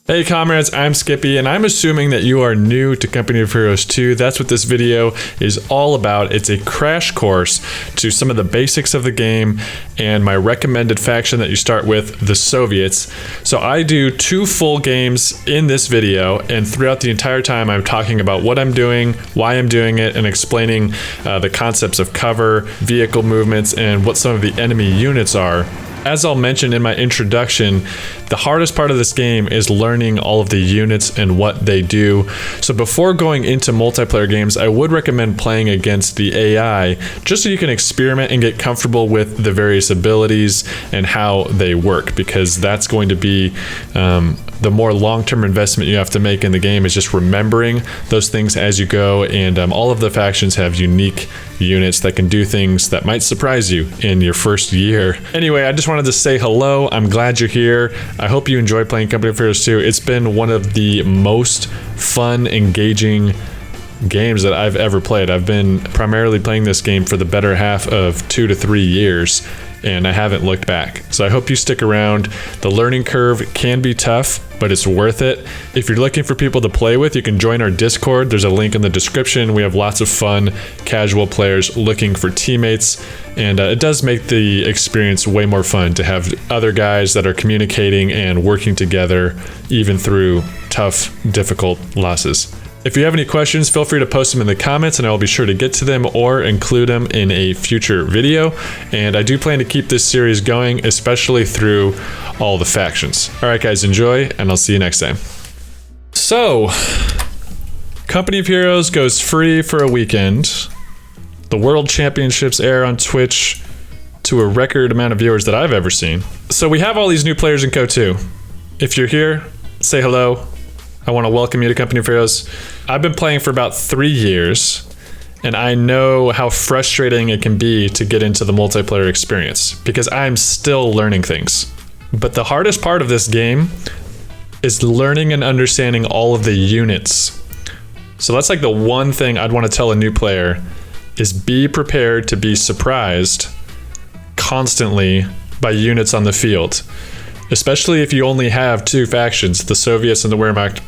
Hey comrades, I'm Skippy, and I'm assuming that you are new to Company of Heroes 2. That's what this video is all about. It's a crash course to some of the basics of the game and my recommended faction that you start with, the Soviets. So I do 2 full games in this video, and throughout the entire time I'm talking about what I'm doing, why I'm doing it, and explaining the concepts of cover, vehicle movements, and what some of the enemy units are. As I'll mention in my introduction, the hardest part of this game is learning all of the units and what they do. So before going into multiplayer games, I would recommend playing against the AI, just so you can experiment and get comfortable with the various abilities and how they work, because that's going to be the more long-term investment you have to make in the game, is just remembering those things as you go. And all of the factions have unique units that can do things that might surprise you in your first year. Anyway, I just wanted to say hello. I'm glad you're here. I hope you enjoy playing Company of Heroes 2. It's been one of the most fun, engaging games that I've ever played. I've been primarily playing this game for the better half of 2 to 3 years, and I haven't looked back. So I hope you stick around. The learning curve can be tough, but it's worth it. If you're looking for people to play with, you can join our Discord. There's a link in the description. We have lots of fun, casual players looking for teammates, and it does make the experience way more fun to have other guys that are communicating and working together, even through tough, difficult losses. If you have any questions, feel free to post them in the comments and I will be sure to get to them or include them in a future video. And I do plan to keep this series going, especially through all the factions. All right, guys, enjoy, and I'll see you next time. So, Company of Heroes goes free for a weekend. The World Championships air on Twitch to a record amount of viewers that I've ever seen. So we have all these new players in CoH2. If you're here, say hello. I want to welcome you to Company of Heroes. I've been playing for about 3 years, and I know how frustrating it can be to get into the multiplayer experience, because I'm still learning things. But the hardest part of this game is learning and understanding all of the units. So that's like the one thing I'd want to tell a new player, is be prepared to be surprised constantly by units on the field. Especially if you only have 2 factions, the Soviets and the Wehrmacht,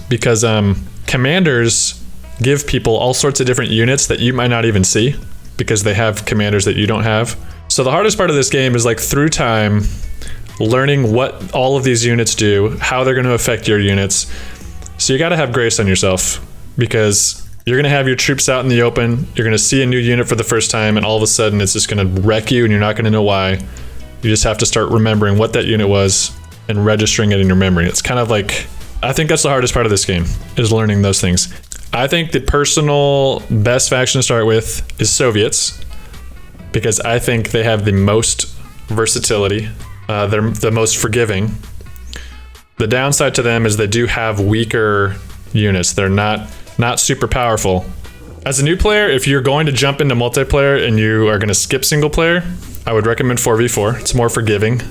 because commanders give people all sorts of different units that you might not even see, because they have commanders that you don't have. So the hardest part of this game is, like, through time, learning what all of these units do, how they're going to affect your units. So you got to have grace on yourself, because you're going to have your troops out in the open, you're going to see a new unit for the first time, and all of a sudden it's just going to wreck you and you're not going to know why. You just have to start remembering what that unit was and registering it in your memory. It's kind of like, I think that's the hardest part of this game, is learning those things. I think the personal best faction to start with is Soviets, because I think they have the most versatility. They're the most forgiving. The downside to them is they do have weaker units. They're not super powerful. As a new player, if you're going to jump into multiplayer and you are going to skip single player, I would recommend 4v4. It's more forgiving.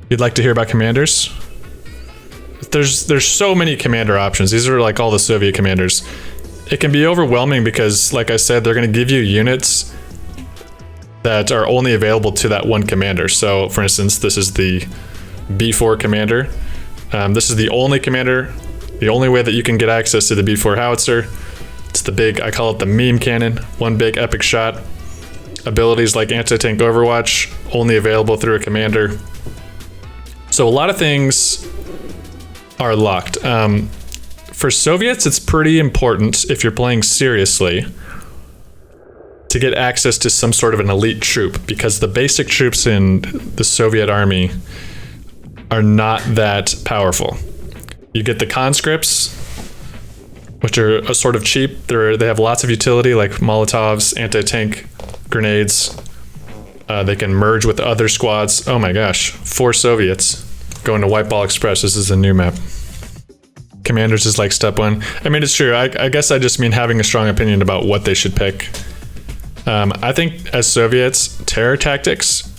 You'd like to hear about commanders? There's so many commander options. These are like all the Soviet commanders. It can be overwhelming because, like I said, they're going to give you units that are only available to that one commander. So, for instance, this is the B4 commander. This is the only commander, the only way that you can get access to the B4 howitzer. It's the big, I call it the meme cannon, one big epic shot. Abilities like anti-tank overwatch, only available through a commander. So a lot of things are locked. For Soviets, it's pretty important, if you're playing seriously, to get access to some sort of an elite troop, because the basic troops in the Soviet army are not that powerful. You get the conscripts, which are a sort of cheap. They have lots of utility, like Molotovs, anti-tank grenades. They can merge with other squads. Oh my gosh, 4 Soviets going to White Ball Express. This is a new map. Commanders is like step 1. I mean, it's true. I guess I just mean having a strong opinion about what they should pick. I think as Soviets, terror tactics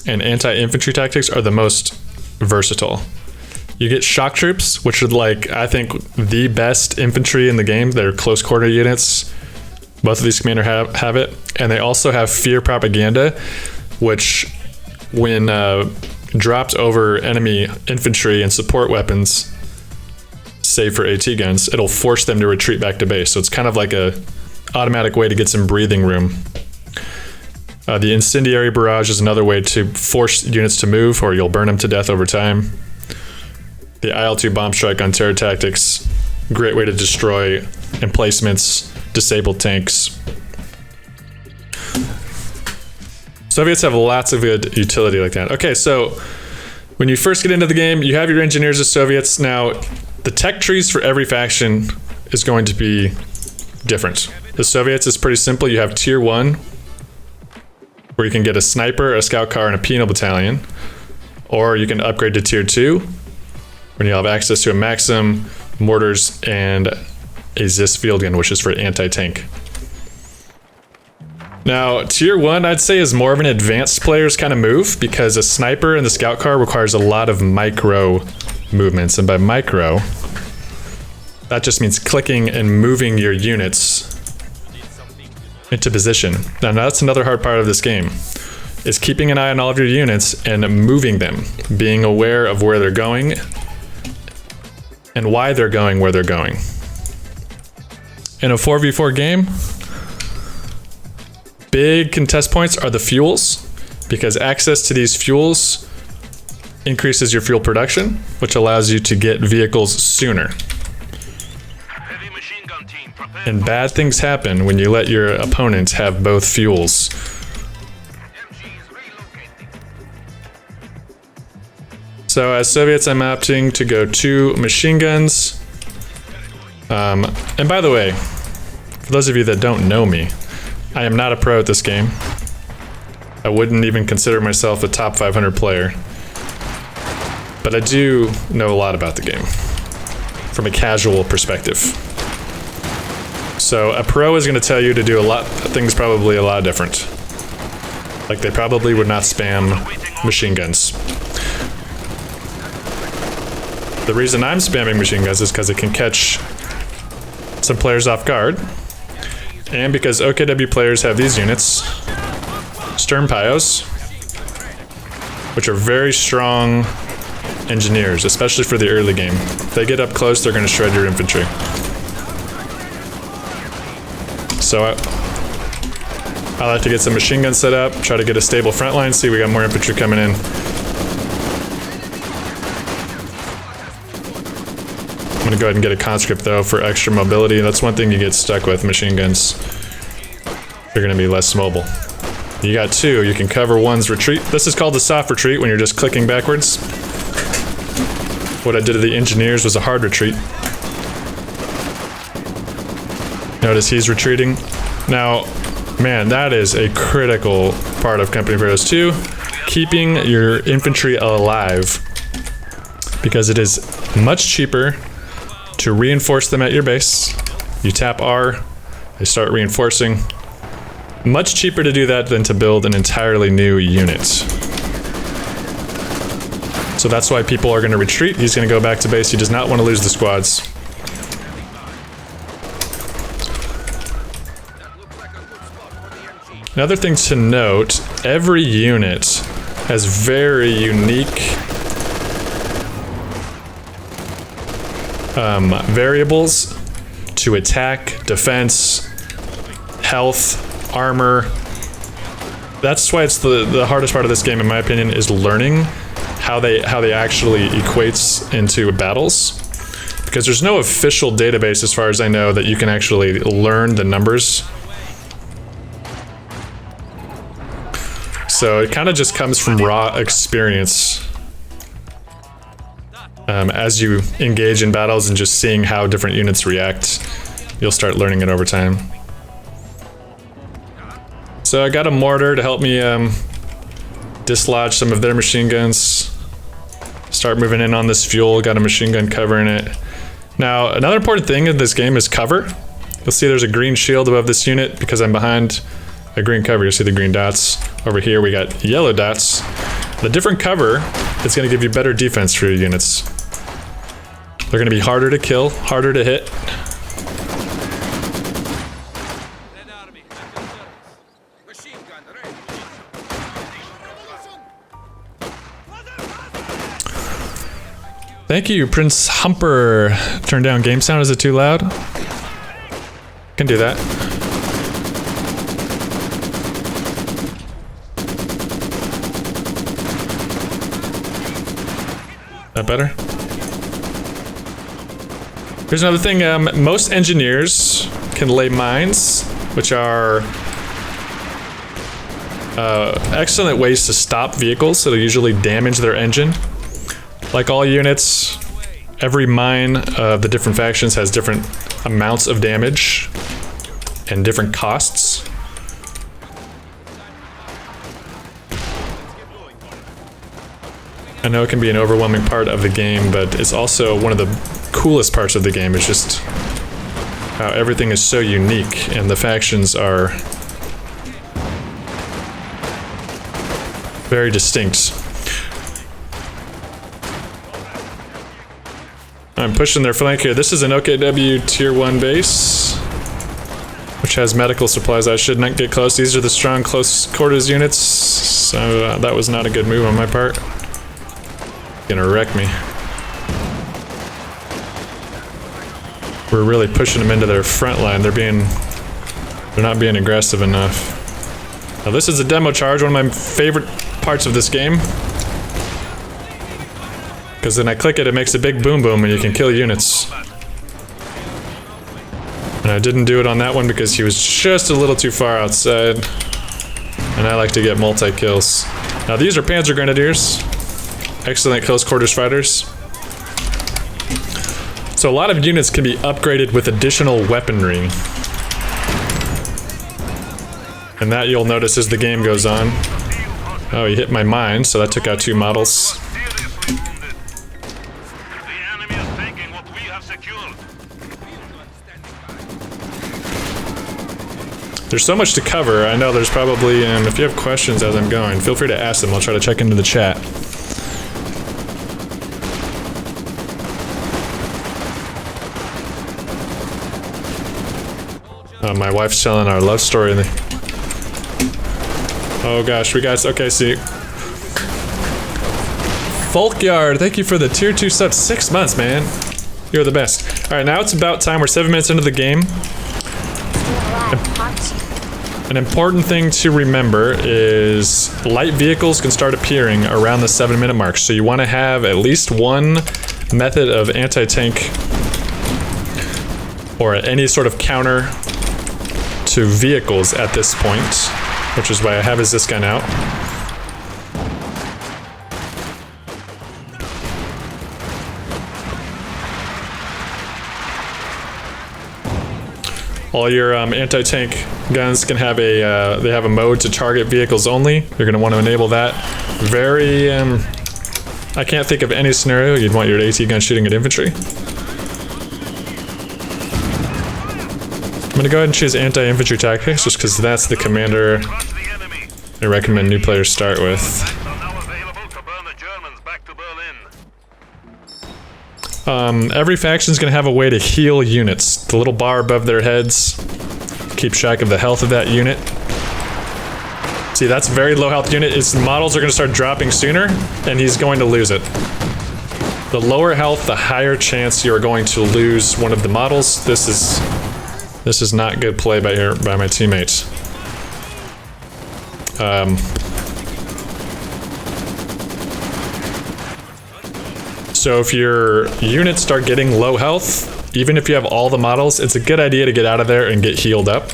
and anti-infantry tactics are the most versatile. You get shock troops, which are, like, I think the best infantry in the game. They're close quarter units. Both of these commanders have it. And they also have fear propaganda, which, when dropped over enemy infantry and support weapons, save for AT guns, it'll force them to retreat back to base. So it's kind of like a automatic way to get some breathing room. The incendiary barrage is another way to force units to move, or you'll burn them to death over time. The IL-2 bomb strike on terror tactics, great way to destroy emplacements, disable tanks. Soviets have lots of good utility like that. Okay, so when you first get into the game, you have your engineers as Soviets. Now, the tech trees for every faction is going to be different. The Soviets is pretty simple. You have tier 1, where you can get a sniper, a scout car, and a penal battalion. Or you can upgrade to tier 2, when you'll have access to a Maxim, mortars, and a ZIS field gun, which is for anti-tank. Now, tier 1, I'd say, is more of an advanced player's kind of move, because a sniper and the scout car requires a lot of micro movements. And by micro, that just means clicking and moving your units into position. Now that's another hard part of this game, is keeping an eye on all of your units and moving them, being aware of where they're going and why they're going where they're going. In a 4v4 game, big contest points are the fuels, because access to these fuels increases your fuel production, which allows you to get vehicles sooner. And bad things happen when you let your opponents have both fuels. So as Soviets, I'm opting to go 2 machine guns. And by the way, for those of you that don't know me, I am not a pro at this game. I wouldn't even consider myself a top 500 player. But I do know a lot about the game from a casual perspective. So a pro is going to tell you to do things probably a lot different. Like they probably would not spam machine guns. The reason I'm spamming machine guns is because it can catch some players off guard. And because OKW players have these units, Sturm Pios, which are very strong engineers, especially for the early game. If they get up close, they're going to shred your infantry. So I like to get some machine guns set up, try to get a stable front line, see we got more infantry coming in. I'm gonna go ahead and get a conscript though for extra mobility. That's one thing you get stuck with machine guns. They're gonna be less mobile. You got 2, you can cover one's retreat. This is called the soft retreat when you're just clicking backwards. What I did to the engineers was a hard retreat. Notice he's retreating. Now, man, that is a critical part of Company of Heroes 2, keeping your infantry alive, because it is much cheaper to reinforce them at your base. You tap R, they start reinforcing. Much cheaper to do that than to build an entirely new unit. So that's why people are going to retreat. He's going to go back to base. He does not want to lose the squads. Another thing to note, every unit has very unique variables to attack, defense, health, armor. That's why it's the hardest part of this game, in my opinion, is learning how they actually equates into battles. Because there's no official database, as far as I know, that you can actually learn the numbers. So it kind of just comes from raw experience as you engage in battles and just seeing how different units react. You'll start learning it over time. So I got a mortar to help me dislodge some of their machine guns. Start moving in on this fuel, got a machine gun covering it. Now, another important thing in this game is cover. You'll see there's a green shield above this unit because I'm behind a green cover. You'll see the green dots. Over here we got yellow dots. The different cover is going to give you better defense for your units. They're going to be harder to kill, harder to hit. Thank you, Prince Humper. Turn down game sound. Is it too loud? Can do that. That better? Here's another thing. Most engineers can lay mines, which are excellent ways to stop vehicles that'll usually damage their engine. Like all units, every mine of the different factions has different amounts of damage and different costs. I know it can be an overwhelming part of the game, but it's also one of the coolest parts of the game. It's just how everything is so unique and the factions are very distinct. I'm pushing their flank here. This is an OKW Tier 1 base, which has medical supplies. I should not get close. These are the strong close quarters units, so that was not a good move on my part. Gonna wreck me. We're really pushing them into their front line. They're not being aggressive enough. Now this is a demo charge, one of my favorite parts of this game. Because then I click it, it makes a big boom boom and you can kill units. And I didn't do it on that one because he was just a little too far outside. And I like to get multi-kills. Now these are Panzer Grenadiers. Excellent close quarters fighters. So a lot of units can be upgraded with additional weaponry. And that you'll notice as the game goes on. Oh, he hit my mine, so that took out 2 models. There's so much to cover. I know there's probably, if you have questions as I'm going, feel free to ask them. I'll try to check into the chat. My wife's telling our love story. Oh gosh, we got, okay, see. Folkyard, thank you for the tier 2 sub. 6 months, man. You're the best. Alright, now it's about time. We're 7 minutes into the game. An important thing to remember is light vehicles can start appearing around the 7-minute mark. So you want to have at least one method of anti-tank or any sort of counter to vehicles at this point, which is why I have his this gun out. All your anti-tank guns can have they have a mode to target vehicles only. You're going to want to enable that. Very, I can't think of any scenario you'd want your AT gun shooting at infantry. I'm going to go ahead and choose anti-infantry tactics just because that's the commander I recommend new players start with. Every faction's going to have a way to heal units. The little bar above their heads keeps track of the health of that unit. See, that's a very low health unit. His models are going to start dropping sooner, and he's going to lose it. The lower health, the higher chance you're going to lose one of the models. This is not good play by my teammates. So if your units start getting low health, even if you have all the models, it's a good idea to get out of there and get healed up.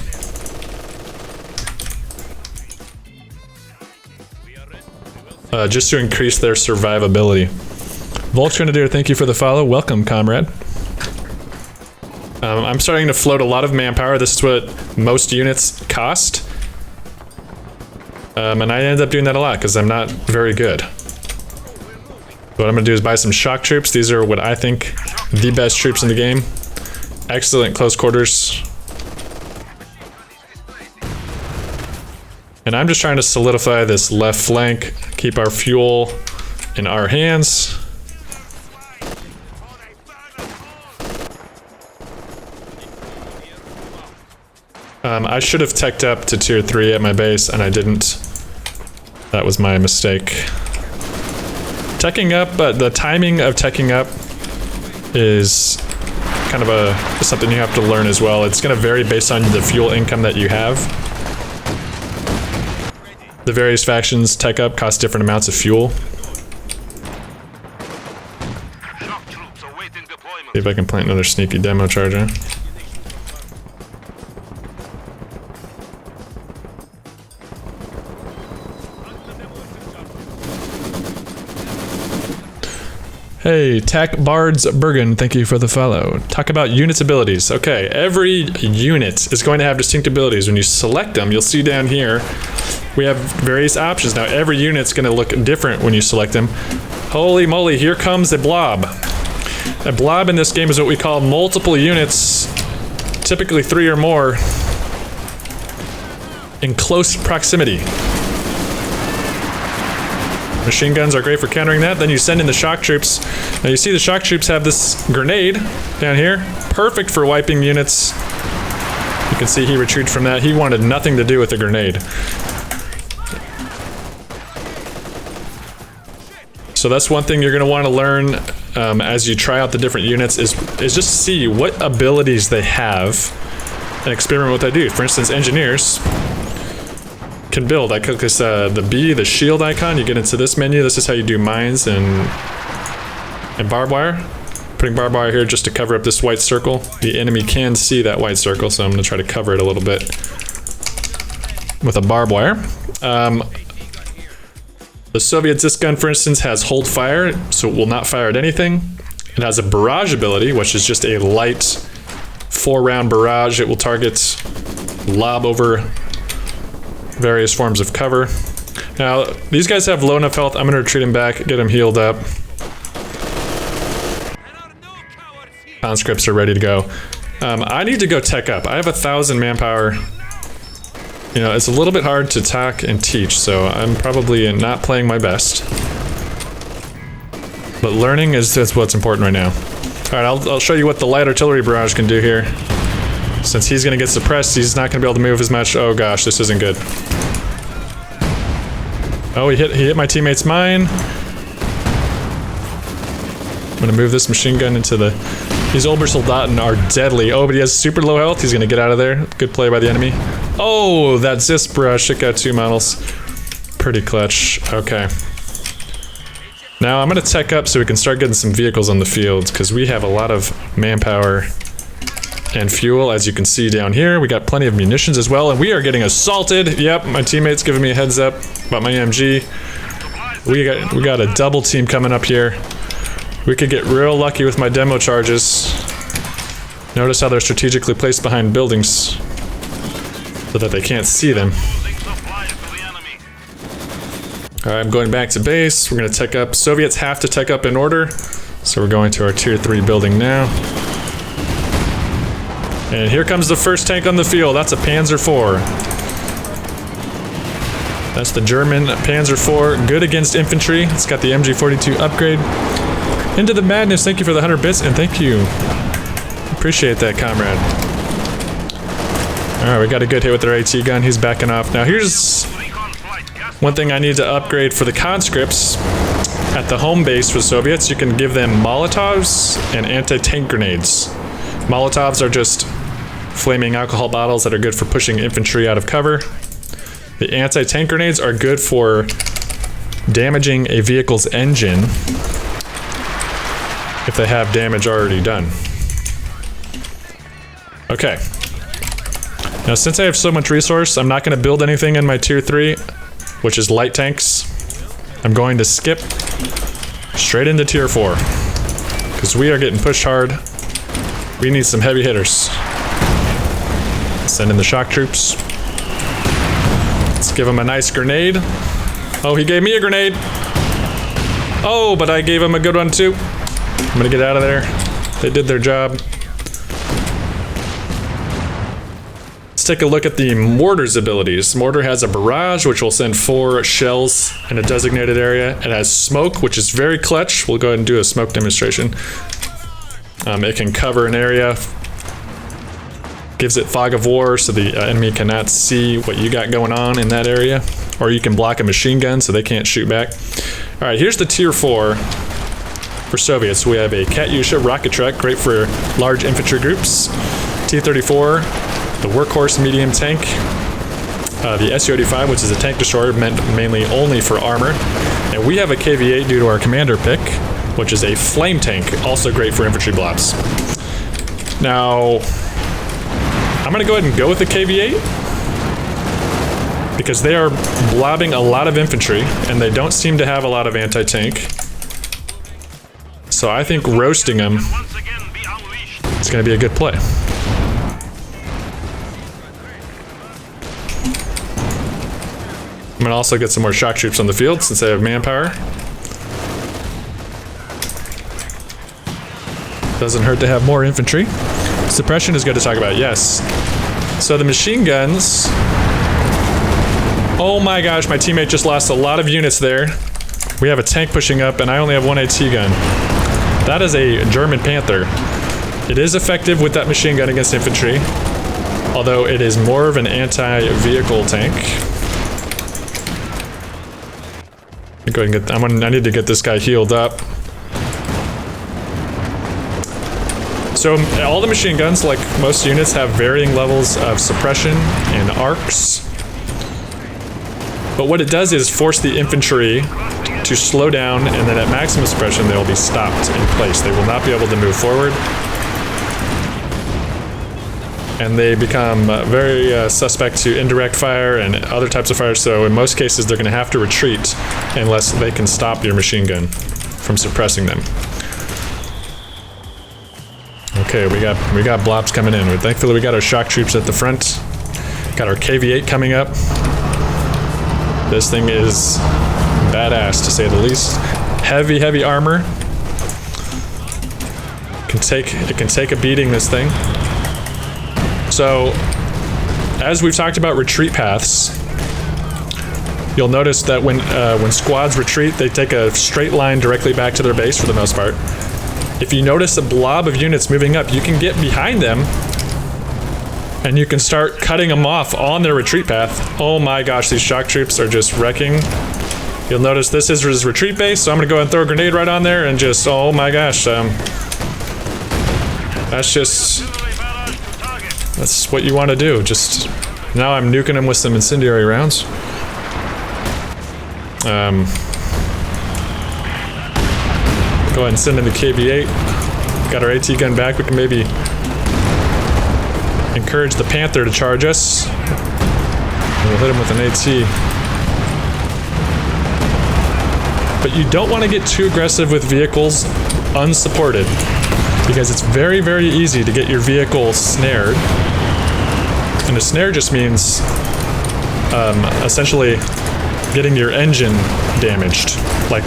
Just to increase their survivability. Volk Trinidad, thank you for the follow. Welcome, comrade. I'm starting to float a lot of manpower. This is what most units cost. And I end up doing that a lot because I'm not very good. What I'm going to do is buy some shock troops. These are what I think the best troops in the game. Excellent close quarters. And I'm just trying to solidify this left flank, keep our fuel in our hands. I should have teched up to tier 3 at my base, and I didn't. That was my mistake. Teching up, but the timing of teching up is kind of something you have to learn as well. It's going to vary based on the fuel income that you have. The various factions tech up cost different amounts of fuel. See if I can plant another sneaky demo charger. Hey, Tack Bards Bergen, thank you for the follow. Talk about units' abilities. Okay, every unit is going to have distinct abilities. When you select them, you'll see down here, we have various options. Now, every unit's going to look different when you select them. Holy moly, here comes a blob. A blob in this game is what we call multiple units, typically 3 or more, in close proximity. Machine guns are great for countering that. Then you send in the shock troops. Now you see the shock troops have this grenade down here. Perfect for wiping units. You can see he retreated from that. He wanted nothing to do with the grenade. So that's one thing you're going to want to learn as you try out the different units is just see what abilities they have and experiment with what they do. For instance, engineers can build. I click this the B, the shield icon. You get into this menu. This is how you do mines and barbed wire. Putting barbed wire here just to cover up this white circle. The enemy can see that white circle, so I'm going to try to cover it a little bit with a barbed wire. The Soviet disc gun, for instance, has hold fire, so it will not fire at anything. It has a barrage ability, which is just a light 4-round barrage. It will target, lob over various forms of cover. Now, these guys have low enough health. I'm going to retreat him back, get him healed up. Conscripts are ready to go. I need to go tech up. I have 1,000 manpower. You know, it's a little bit hard to talk and teach, so I'm probably not playing my best. But learning is what's important right now. Alright, I'll show you what the light artillery barrage can do here. Since he's going to get suppressed, he's not going to be able to move as much. Oh gosh, this isn't good. Oh, he hit my teammate's mine. I'm going to move this machine gun into the... These Obersoldaten are deadly. Oh, but he has super low health. He's going to get out of there. Good play by the enemy. Oh, that Zis brush. It got 2 models. Pretty clutch. Okay. Now I'm going to tech up so we can start getting some vehicles on the field, because we have a lot of manpower and fuel, as you can see down here. We got plenty of munitions as well, and we are getting assaulted. Yep, my teammate's giving me a heads up about my MG. We got a double team coming up here. We could get real lucky with my demo charges. Notice how they're strategically placed behind buildings so that they can't see them. Alright, I'm going back to base. We're going to tech up. Soviets have to tech up in order, so we're going to our tier 3 building now. And here comes the first tank on the field. That's a Panzer IV. That's the German Panzer IV. Good against infantry. It's got the MG42 upgrade. Into the madness. Thank you for the 100 bits, and thank you. Appreciate that, comrade. Alright, we got a good hit with their AT gun. He's backing off. Now here's one thing I need to upgrade for the conscripts. At the home base for the Soviets, you can give them Molotovs and anti-tank grenades. Molotovs are just flaming alcohol bottles that are good for pushing infantry out of cover. The anti-tank grenades are good for damaging a vehicle's engine if they have damage already done. Okay. Now, since I have so much resource, I'm not going to build anything in my tier 3, which is light tanks. I'm going to skip straight into tier 4, because we are getting pushed hard. We need some heavy hitters. Send in the shock troops. Let's give him a nice grenade. Oh, he gave me a grenade. Oh, but I gave him a good one too. I'm gonna get out of there. They did their job. Let's take a look at the mortar's abilities. Mortar has a barrage, which will send 4 shells in a designated area. It has smoke, which is very clutch. We'll go ahead and do a smoke demonstration. It can cover an area, gives it fog of war so the enemy cannot see what you got going on in that area. Or you can block a machine gun so they can't shoot back. All right, here's the tier 4 for Soviets. We have a Katyusha rocket truck, great for large infantry groups. T-34, the workhorse medium tank. The Su-85, which is a tank destroyer meant mainly only for armor. And we have a KV-8 due to our commander pick, which is a flame tank, also great for infantry blobs. Now, I'm gonna go ahead and go with the KV-8 because they are blobbing a lot of infantry and they don't seem to have a lot of anti-tank. So I think roasting them is gonna be a good play. I'm gonna also get some more shock troops on the field since they have manpower. Doesn't hurt to have more infantry. Suppression is good to talk about, yes. So the machine guns. Oh my gosh, my teammate just lost a lot of units there. We have a tank pushing up and I only have one AT gun. That is a German Panther. It is effective with that machine gun against infantry, although it is more of an anti-vehicle tank. Go ahead and get. I need to get this guy healed up. So all the machine guns, like most units, have varying levels of suppression and arcs. But what it does is force the infantry to slow down, and then at maximum suppression, they will be stopped in place. They will not be able to move forward. And they become very suspect to indirect fire and other types of fire, so in most cases they're going to have to retreat unless they can stop your machine gun from suppressing them. Okay, we got blobs coming in. Thankfully we got our shock troops at the front. Got our KV-8 coming up. This thing is badass to say the least. Heavy armor. It can take a beating, this thing. So, as we've talked about retreat paths, you'll notice that when squads retreat, they take a straight line directly back to their base for the most part. If you notice a blob of units moving up, you can get behind them and you can start cutting them off on their retreat path. Oh my gosh, these shock troops are just wrecking. You'll notice this is his retreat base, so I'm gonna go ahead and throw a grenade right on there and just, oh my gosh, that's what you want to do. Just now I'm nuking him with some incendiary rounds. Go ahead and send in the KV-8. Got our AT gun back. We can maybe encourage the Panther to charge us. We'll hit him with an AT. But you don't want to get too aggressive with vehicles unsupported, because it's very easy to get your vehicle snared. And a snare just means essentially getting your engine damaged. Like,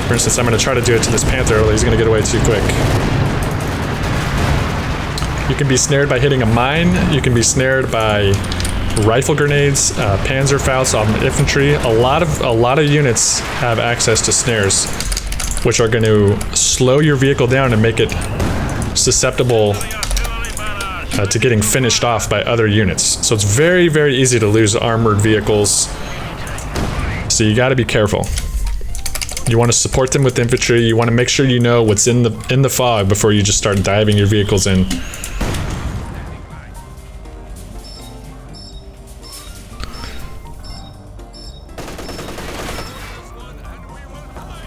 for instance, I'm going to try to do it to this Panther, he's going to get away too quick. You can be snared by hitting a mine, you can be snared by rifle grenades, Panzerfaust on infantry. A lot of units have access to snares, which are going to slow your vehicle down and make it susceptible to getting finished off by other units. So it's very easy to lose armored vehicles. So you got to be careful. You want to support them with infantry. You want to make sure you know what's in the fog before you just start diving your vehicles in.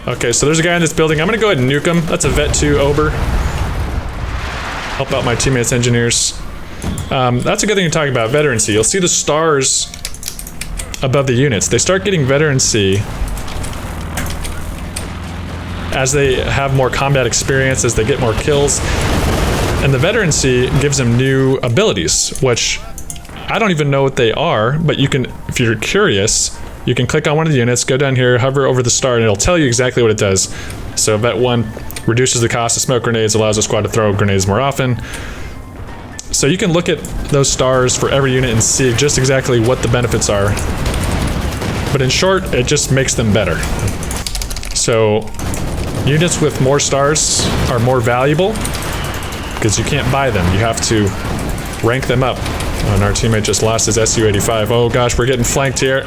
Okay, so there's a guy in this building. I'm gonna go ahead and nuke him. That's a Vet 2 Ober. Help out my teammates' engineers. That's a good thing to talk about, veterancy. You'll see the stars above the units. They start getting veterancy as they have more combat experience, as they get more kills. And the veterancy gives them new abilities, which I don't even know what they are, but you can, if you're curious, you can click on one of the units, go down here, hover over the star, and it'll tell you exactly what it does. So Vet 1 reduces the cost of smoke grenades, allows the squad to throw grenades more often. So you can look at those stars for every unit and see just exactly what the benefits are. But in short, it just makes them better. So units with more stars are more valuable because you can't buy them. You have to rank them up. Oh, and our teammate just lost his Su-85. Oh gosh, we're getting flanked here.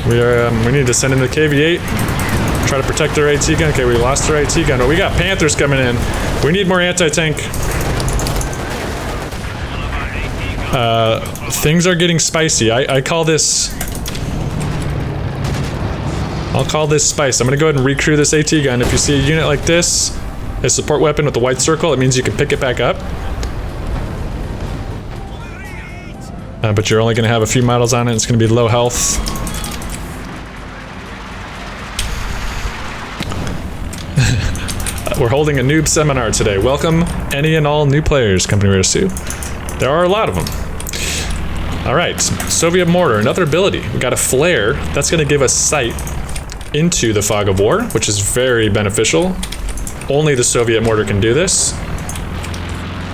We need to send in the KV-8. Try to protect their AT gun. Okay, we lost their AT gun. Oh, we got Panthers coming in. We need more anti-tank. Things are getting spicy. I call this... I'll call this spice. I'm gonna go ahead and recrew this AT gun. If you see a unit like this, a support weapon with the white circle, it means you can pick it back up. But you're only gonna have a few models on it. It's gonna be low health. We're holding a noob seminar today. Welcome any and all new players, Company of Heroes 2. There are a lot of them. Alright, Soviet mortar, another ability. We got a flare. That's gonna give us sight into the fog of war, which is very beneficial. Only the Soviet mortar can do this.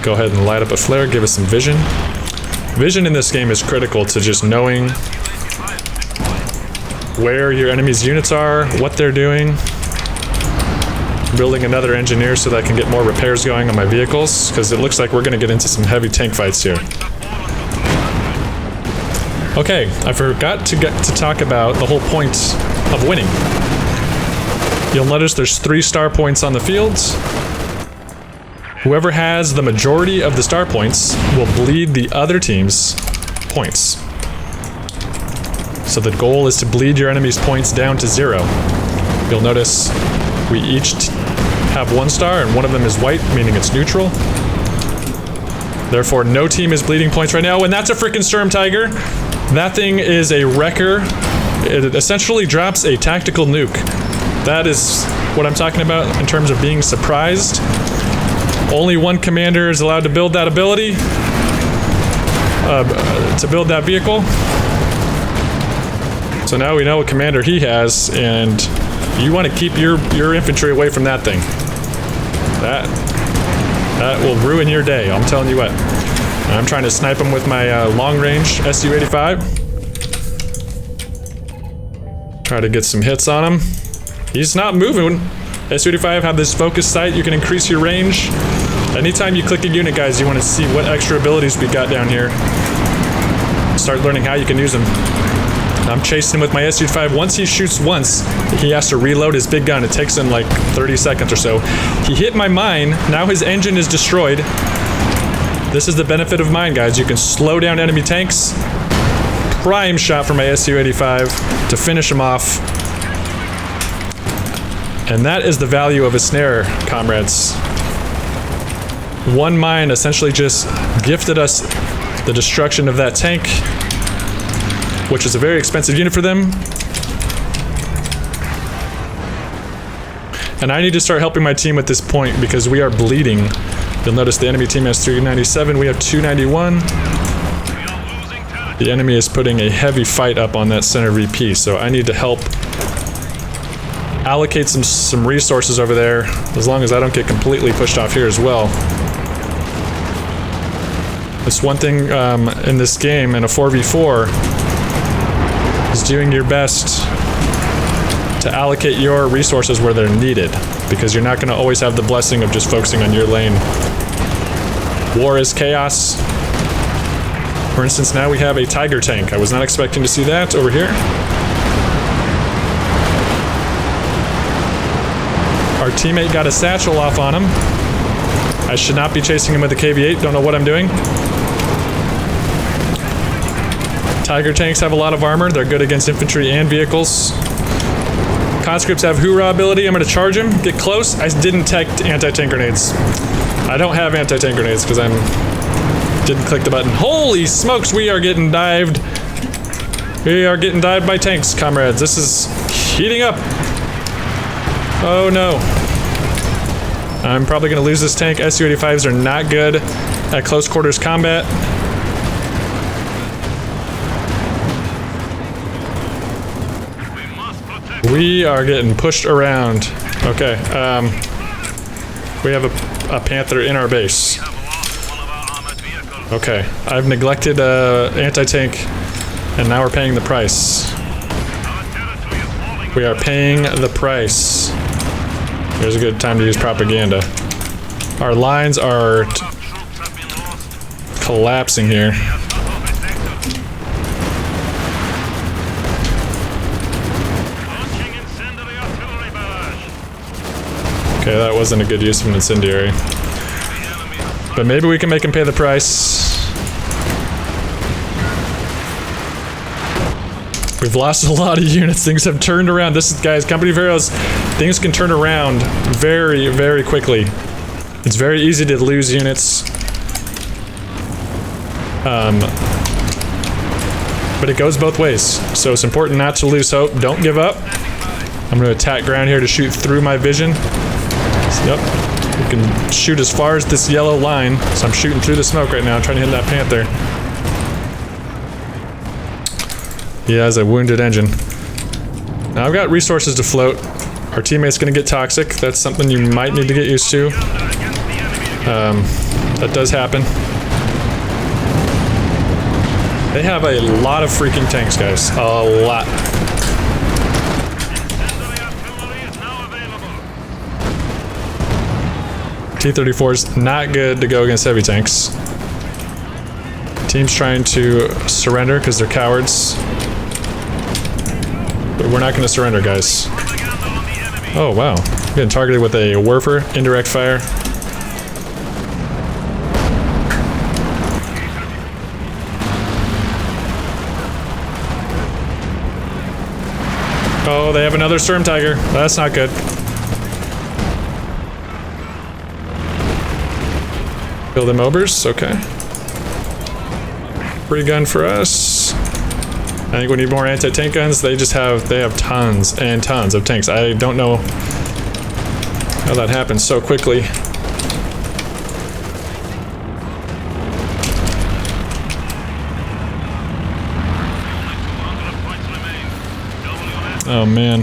Go ahead and light up a flare, give us some vision. Vision in this game is critical to just knowing where your enemy's units are, what they're doing. Building another engineer so that I can get more repairs going on my vehicles, because it looks like we're going to get into some heavy tank fights here. Okay, I forgot to get to talk about the whole point of winning. You'll notice there's 3 star points on the fields. Whoever has the majority of the star points will bleed the other team's points. So the goal is to bleed your enemy's points down to 0. You'll notice we each have 1 star and one of them is white, meaning it's neutral. Therefore, no team is bleeding points right now, and that's a freaking Sturm Tiger. That thing is a wrecker. It essentially drops a tactical nuke. That is what I'm talking about in terms of being surprised. Only one commander is allowed to build that ability, to build that vehicle. So now we know what commander he has, and you want to keep your infantry away from that thing. That will ruin your day, I'm telling you what. I'm trying to snipe him with my long-range Su-85. Try to get some hits on him. He's not moving. Su-85 have this focus sight. You can increase your range. Anytime you click a unit, guys, you want to see what extra abilities we got down here. Start learning how you can use them. I'm chasing him with my Su-85. Once he shoots once, he has to reload his big gun. It takes him like 30 seconds or so. He hit my mine. Now his engine is destroyed. This is the benefit of mine, guys. You can slow down enemy tanks. Prime shot for my Su-85 to finish him off. And that is the value of a snare, comrades. One mine essentially just gifted us the destruction of that tank, which is a very expensive unit for them. And I need to start helping my team at this point because we are bleeding. You'll notice the enemy team has 397, we have 291. The enemy is putting a heavy fight up on that center VP, so I need to help allocate some resources over there, as long as I don't get completely pushed off here as well. It's one thing in this game, in a 4v4, is doing your best to allocate your resources where they're needed, because you're not going to always have the blessing of just focusing on your lane. War is chaos. For instance, now we have a Tiger tank. I was not expecting to see that over here. Our teammate got a satchel off on him. I should not be chasing him with a KV-8. Don't know what I'm doing. Tiger tanks have a lot of armor. They're good against infantry and vehicles. Conscripts have hoorah ability. I'm going to charge him. Get close. I didn't tech anti-tank grenades. I don't have anti-tank grenades because didn't click the button. Holy smokes, we are getting dived. We are getting dived by tanks, comrades. This is heating up. Oh no. I'm probably going to lose this tank. Su-85s are not good at close quarters combat. We are getting pushed around. Okay, we have a Panther in our base. Okay, I've neglected anti-tank, and now we're paying the price. We are paying the price. Here's a good time to use propaganda. Our lines are collapsing here. Okay, that wasn't a good use of an incendiary. But maybe we can make him pay the price. We've lost a lot of units. Things have turned around. This is, guys, Company of Heroes, things can turn around very, very quickly. It's very easy to lose units. But it goes both ways. So it's important not to lose hope. Don't give up. I'm going to attack ground here to shoot through my vision. Yep. You can shoot as far as this yellow line. So I'm shooting through the smoke right now, trying to hit that Panther. He has a wounded engine. Now I've got resources to float. Our teammate's gonna get toxic. That's something you might need to get used to. That does happen. They have a lot of freaking tanks, guys. A lot. T-34 is not good to go against heavy tanks. Team's trying to surrender because they're cowards. But we're not going to surrender, guys. Oh, wow. Getting targeted with a Werfer, indirect fire. Oh, they have another Storm Tiger. That's not good. Kill them obers, okay. Free gun for us. I think we need more anti-tank guns. They have tons and tons of tanks. I don't know how that happened so quickly. Oh man.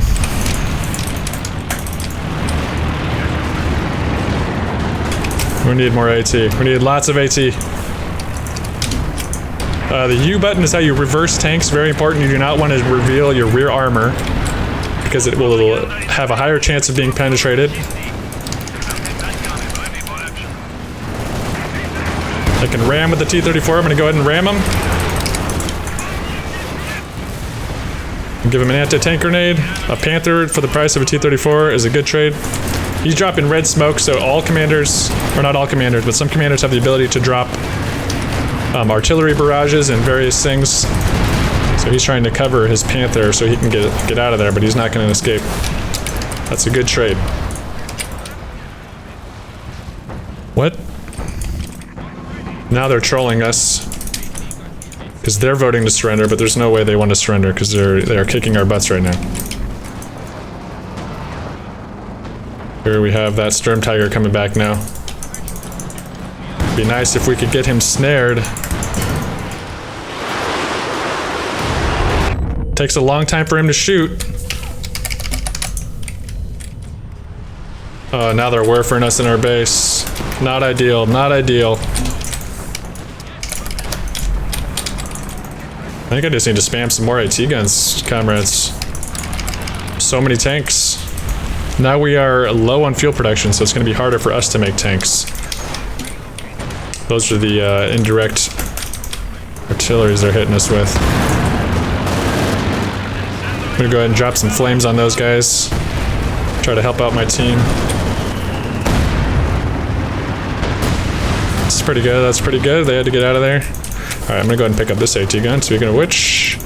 We need more AT. We need lots of AT. The U button is how you reverse tanks. Very important. You do not want to reveal your rear armor because it will have a higher chance of being penetrated. I can ram with the T-34. I'm going to go ahead and ram him. Give him an anti-tank grenade. A Panther for the price of a T-34 is a good trade. He's dropping red smoke, so all commanders, or not all commanders, but some commanders have the ability to drop artillery barrages and various things. So he's trying to cover his Panther so he can get out of there, but he's not going to escape. That's a good trade. What? Now they're trolling us. Because they're voting to surrender, but there's no way they want to surrender because they are kicking our butts right now. Here we have that Storm Tiger coming back now. Be nice if we could get him snared. Takes a long time for him to shoot. Oh, now they're werfering us in our base. Not ideal, not ideal. I think I just need to spam some more AT guns, comrades. So many tanks. Now we are low on fuel production, so it's going to be harder for us to make tanks. Those are the indirect artilleries they're hitting us with. I'm going to go ahead and drop some flames on those guys. Try to help out my team. That's pretty good, that's pretty good. They had to get out of there. Alright, I'm gonna go ahead and pick up this AT gun, speaking of which.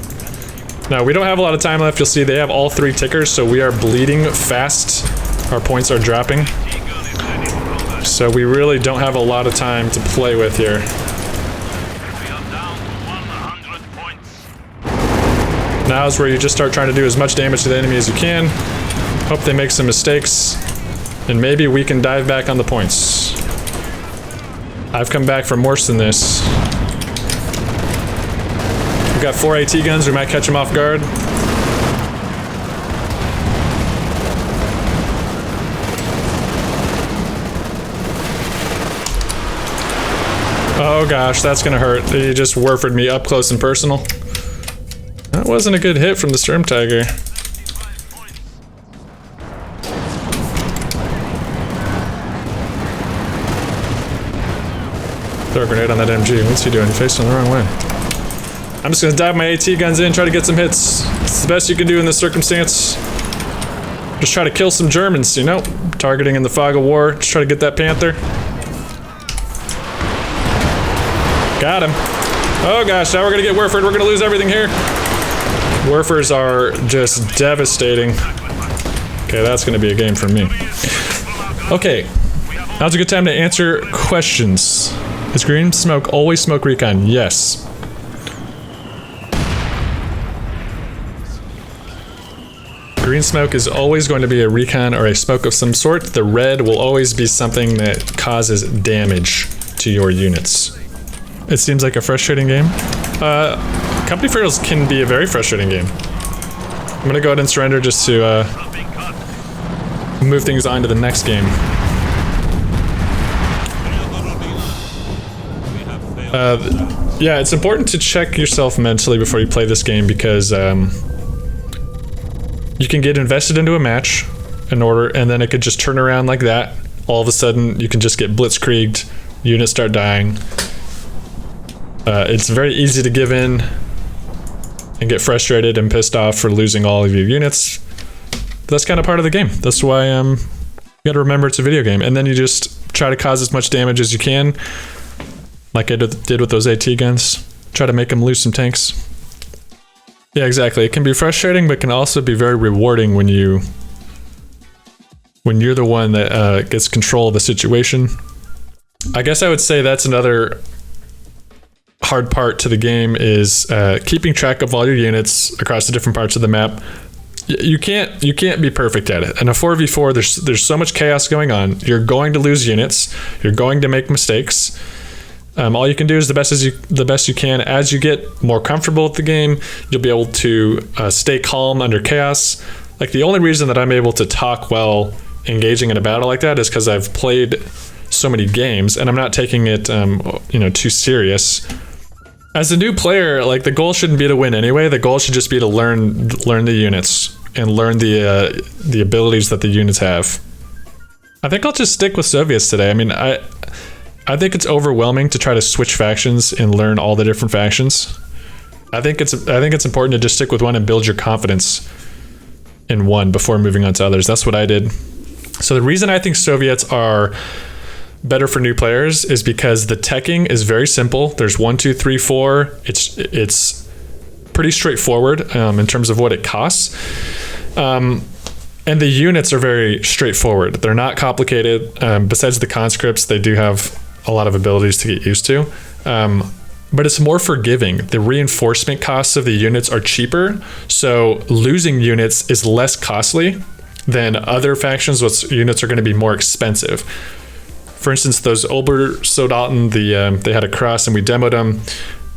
Now, we don't have a lot of time left. You'll see they have all 3 tickers, so we are bleeding fast. Our points are dropping. So we really don't have a lot of time to play with here. Now is where you just start trying to do as much damage to the enemy as you can. Hope they make some mistakes. And maybe we can dive back on the points. I've come back from worse than this. We've got 4 AT guns, we might catch them off guard. Oh gosh, that's gonna hurt. He just werfered me up close and personal. That wasn't a good hit from the Storm Tiger. Throw a grenade on that MG. What's he doing? Facing the wrong way. I'm just gonna dive my AT guns in, try to get some hits. It's the best you can do in this circumstance. Just try to kill some Germans, you know? Targeting in the fog of war. Just try to get that Panther. Got him. Oh gosh, now we're gonna get Werford. We're gonna lose everything here. Werfers are just devastating. Okay, that's gonna be a game for me. Okay, now's a good time to answer questions. Is green smoke always smoke recon? Yes. Green smoke is always going to be a recon or a smoke of some sort. The red will always be something that causes damage to your units. It seems like a frustrating game. Company Ferals can be a very frustrating game. I'm gonna go ahead and surrender just to move things on to the next game. Yeah, it's important to check yourself mentally before you play this game because you can get invested into a match and then it could just turn around like that. All of a sudden, you can just get blitzkrieged, units start dying. It's very easy to give in and get frustrated and pissed off for losing all of your units. But that's kind of part of the game. That's why you gotta remember it's a video game. And then you just try to cause as much damage as you can, like I did with those AT guns. Try to make them lose some tanks. Yeah, exactly. It can be frustrating, but can also be very rewarding when you're the one that gets control of the situation. I guess I would say that's another hard part to the game is keeping track of all your units across the different parts of the map. You can't be perfect at it. In a 4v4, there's so much chaos going on. You're going to lose units. You're going to make mistakes. All you can do is the best you can. As you get more comfortable with the game, you'll be able to stay calm under chaos. Like the only reason that I'm able to talk while engaging in a battle like that is because I've played so many games and I'm not taking it too serious. As a new player, like the goal shouldn't be to win anyway. The goal should just be to learn the units and learn the abilities that the units have. I think I'll just stick with Soviets today. I mean, I think it's overwhelming to try to switch factions and learn all the different factions. I think it's important to just stick with one and build your confidence in one before moving on to others. That's what I did. So the reason I think Soviets are better for new players is because the teching is very simple. There's 1, 2, 3, 4. It's pretty straightforward in terms of what it costs. And the units are very straightforward. They're not complicated. Besides the conscripts, they do have a lot of abilities to get used to. But it's more forgiving. The reinforcement costs of the units are cheaper, so losing units is less costly than other factions which units are going to be more expensive. For instance, those Obersoldaten, they had a cross and we demoed them.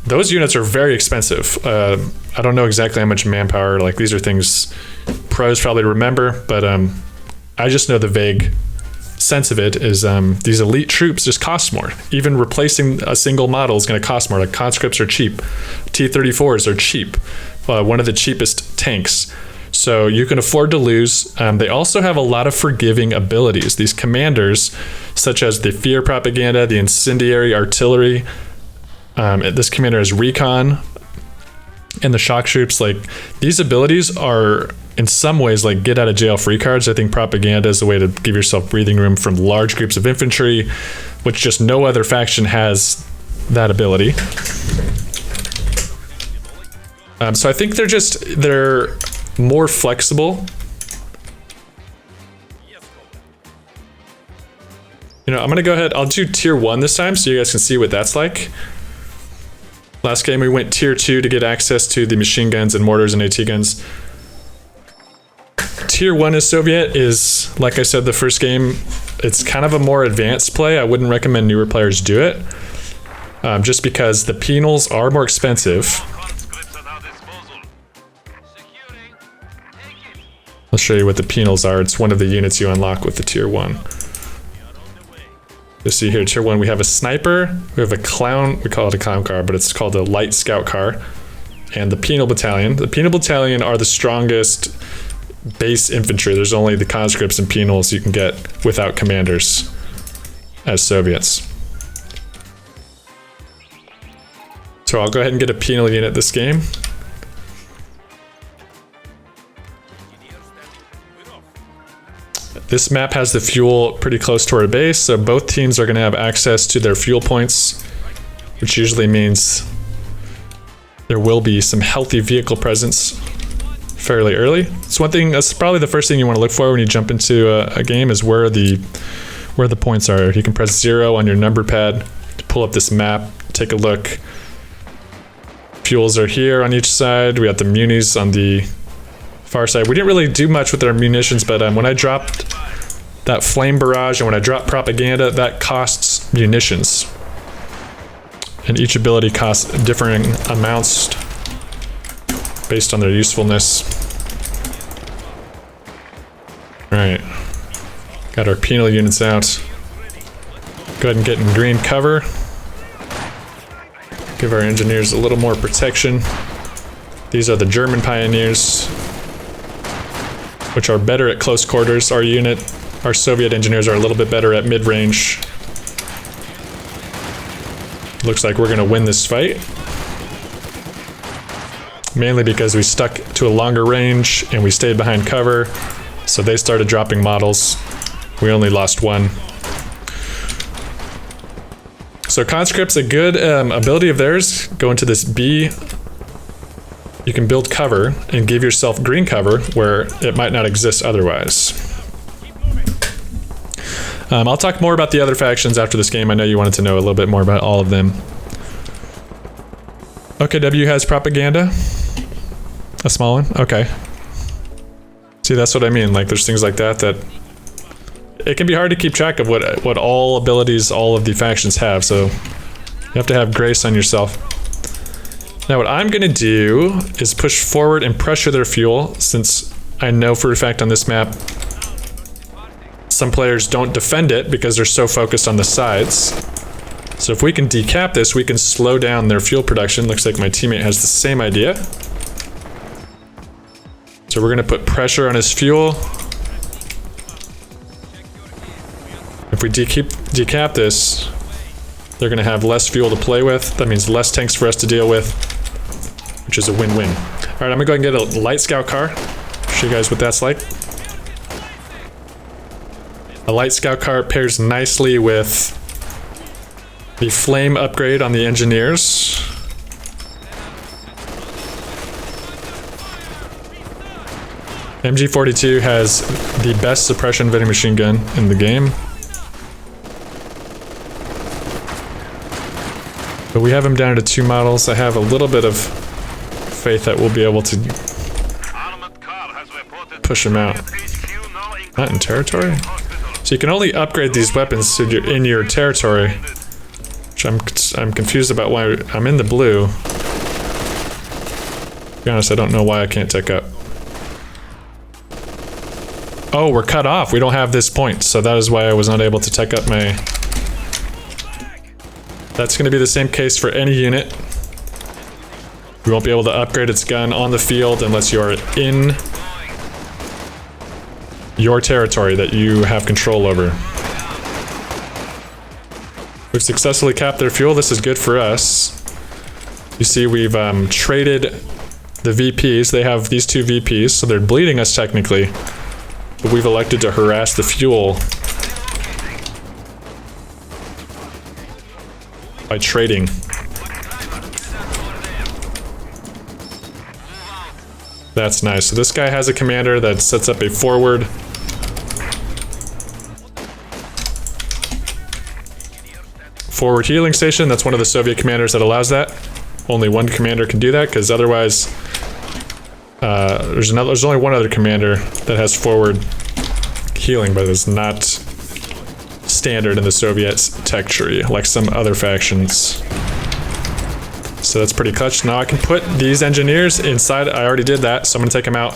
Those units are very expensive. I don't know exactly how much manpower, like these are things pros probably remember, but I just know the vague sense of it is these elite troops just cost more. Even replacing a single model is going to cost more. Like conscripts are cheap. T-34s are cheap. One of the cheapest tanks. So you can afford to lose. They also have a lot of forgiving abilities. These commanders, such as the fear propaganda, the incendiary artillery. This commander has recon. And the shock troops, like these abilities are in some ways like get out of jail free cards. I think propaganda is a way to give yourself breathing room from large groups of infantry, which just no other faction has that ability. So I think they're more flexible. I'm gonna go ahead, I'll do tier 1 this time so you guys can see what that's like. Last game we went tier 2 to get access to the machine guns and mortars and AT guns. Tier 1 is Soviet is, like I said, the first game, it's kind of a more advanced play. I wouldn't recommend newer players do it, just because the penals are more expensive. I'll show you what the penals are. It's one of the units you unlock with the tier 1. You'll see here, tier 1, we have a sniper, we have a clown, we call it a clown car, but it's called a light scout car, and the penal battalion. The penal battalion are the strongest base infantry. There's only the conscripts and penals you can get without commanders as Soviets. So I'll go ahead and get a penal unit this game. This map has the fuel pretty close to our base, so both teams are going to have access to their fuel points, which usually means there will be some healthy vehicle presence fairly early. It's one thing, that's probably the first thing you want to look for when you jump into a game, is where the points are. You can press 0 on your number pad to pull up this map, take a look. Fuels are here on each side. We got the munis on the far side. We didn't really do much with our munitions, but when I dropped that flame barrage and when I dropped propaganda, that costs munitions. And each ability costs differing amounts based on their usefulness. Alright. Got our penal units out. Go ahead and get in green cover. Give our engineers a little more protection. These are the German pioneers, which are better at close quarters. Our Soviet engineers are a little bit better at mid-range. Looks like we're gonna win this fight. Mainly because we stuck to a longer range and we stayed behind cover. So they started dropping models. We only lost one. So conscript's a good ability of theirs. Go into this B. You can build cover and give yourself green cover where it might not exist otherwise. I'll talk more about the other factions after this game. I know you wanted to know a little bit more about all of them. OKW has propaganda. A small one? Okay. See, that's what I mean. Like, there's things like that it can be hard to keep track of what all abilities all of the factions have, so you have to have grace on yourself. Now what I'm gonna do is push forward and pressure their fuel, since I know for a fact on this map some players don't defend it because they're so focused on the sides. So if we can decap this, we can slow down their fuel production. Looks like my teammate has the same idea. So we're gonna put pressure on his fuel. If we decap this, they're gonna have less fuel to play with. That means less tanks for us to deal with, which is a win-win. All right, I'm gonna go ahead and get a light scout car. Show you guys what that's like. A light scout car pairs nicely with the flame upgrade on the engineers. MG42 has the best suppression vending machine gun in the game. But we have him down to 2 models. I have a little bit of faith that we'll be able to push him out. Not in territory? So you can only upgrade these weapons in your territory. Which I'm confused about why I'm in the blue. To be honest, I don't know why I can't take up. Oh, we're cut off. We don't have this point, so that is why I was not able to take up my... That's going to be the same case for any unit. We won't be able to upgrade its gun on the field unless you are in your territory that you have control over. We've successfully capped their fuel. This is good for us. You see, we've traded the VPs. They have these 2 VPs, so they're bleeding us technically. But we've elected to harass the fuel by trading. That's nice. So this guy has a commander that sets up a forward healing station. That's one of the Soviet commanders that allows that. Only one commander can do that, because otherwise there's only one other commander that has forward healing, but it's not standard in the Soviet tech tree like some other factions. So that's pretty clutch. Now I can put these engineers inside. I already did that, so I'm gonna take them out.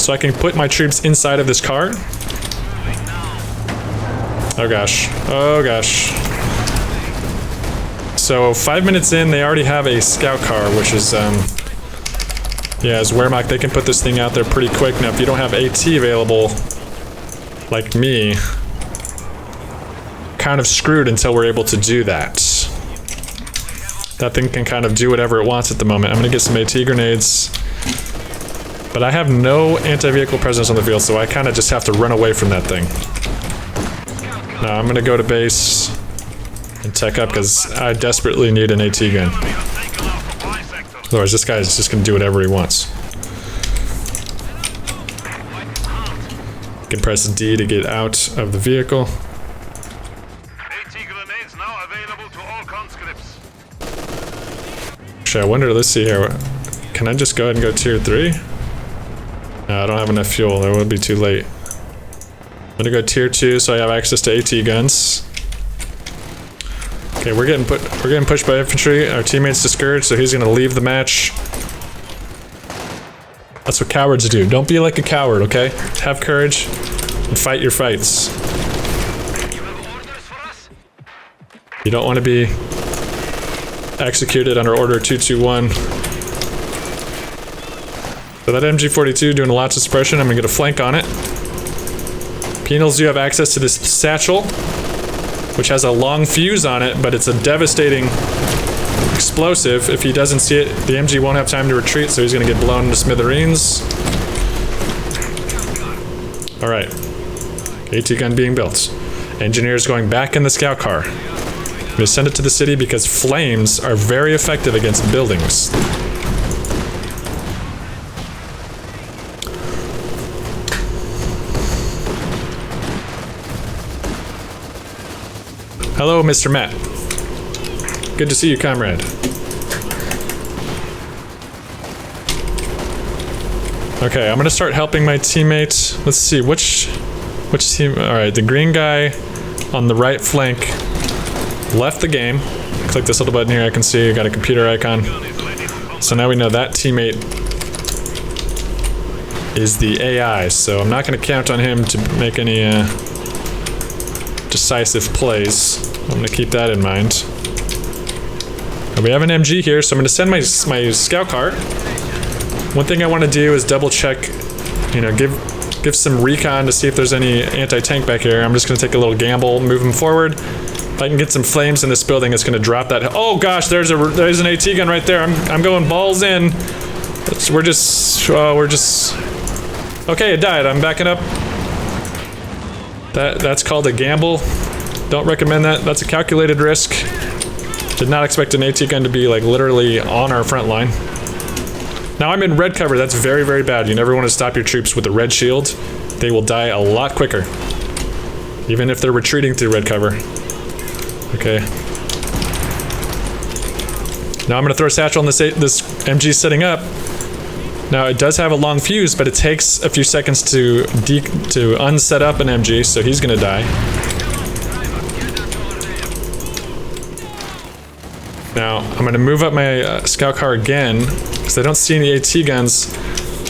So I can put my troops inside of this car. Oh gosh. Oh gosh. So 5 minutes in, they already have a scout car, which is, yeah, as Wehrmacht, they can put this thing out there pretty quick. Now, if you don't have AT available, like me, kind of screwed until we're able to do that. that thing can kind of do whatever it wants at the moment. I'm gonna get some AT grenades. But I have no anti-vehicle presence on the field, so I kind of just have to run away from that thing. Now I'm gonna go to base and tech up because I desperately need an AT gun. Otherwise this guy is just gonna do whatever he wants. You can press D to get out of the vehicle. AT grenades now available to all conscripts. Actually, I wonder, let's see here. Can I just go ahead and go tier 3? No, I don't have enough fuel. That would be too late. I'm gonna go tier 2 so I have access to AT guns. Okay, we're getting pushed by infantry. Our teammate's discouraged, so he's gonna leave the match. That's what cowards do. Don't be like a coward, okay? Have courage and fight your fights. You don't want to be executed under Order 221. So that MG42 doing lots of suppression. I'm gonna get a flank on it. Penals do have access to this satchel, which has a long fuse on it, but it's a devastating explosive. If he doesn't see it, the MG won't have time to retreat, so he's gonna get blown into smithereens. All right, AT gun being built. Engineers going back in the scout car. I'm gonna send it to the city because flames are very effective against buildings. Hello, Mr. Matt. Good to see you, comrade. Okay, I'm gonna start helping my teammate. Let's see, which team? All right, the green guy on the right flank left the game. Click this little button here, I can see I got a computer icon. So now we know that teammate is the AI, so I'm not gonna count on him to make any decisive plays. I'm gonna keep that in mind. And we have an MG here, so I'm gonna send my scout car. One thing I want to do is double check, you know, give some recon to see if there's any anti-tank back here. I'm just gonna take a little gamble, move him forward. If I can get some flames in this building, it's gonna drop that. Oh gosh, there's an AT gun right there. I'm going balls in. We're just. Okay, it died. I'm backing up. That's called a gamble. Don't recommend that. That's a calculated risk. Did not expect an AT gun to be like literally on our front line. Now I'm in red cover. That's very, very bad. You never want to stop your troops with a red shield. They will die a lot quicker, even if they're retreating through red cover. Okay. Now I'm gonna throw a satchel on this MG setting up. Now it does have a long fuse, but it takes a few seconds to unset up an MG, so he's gonna die. Now I'm gonna move up my scout car again because I don't see any AT guns.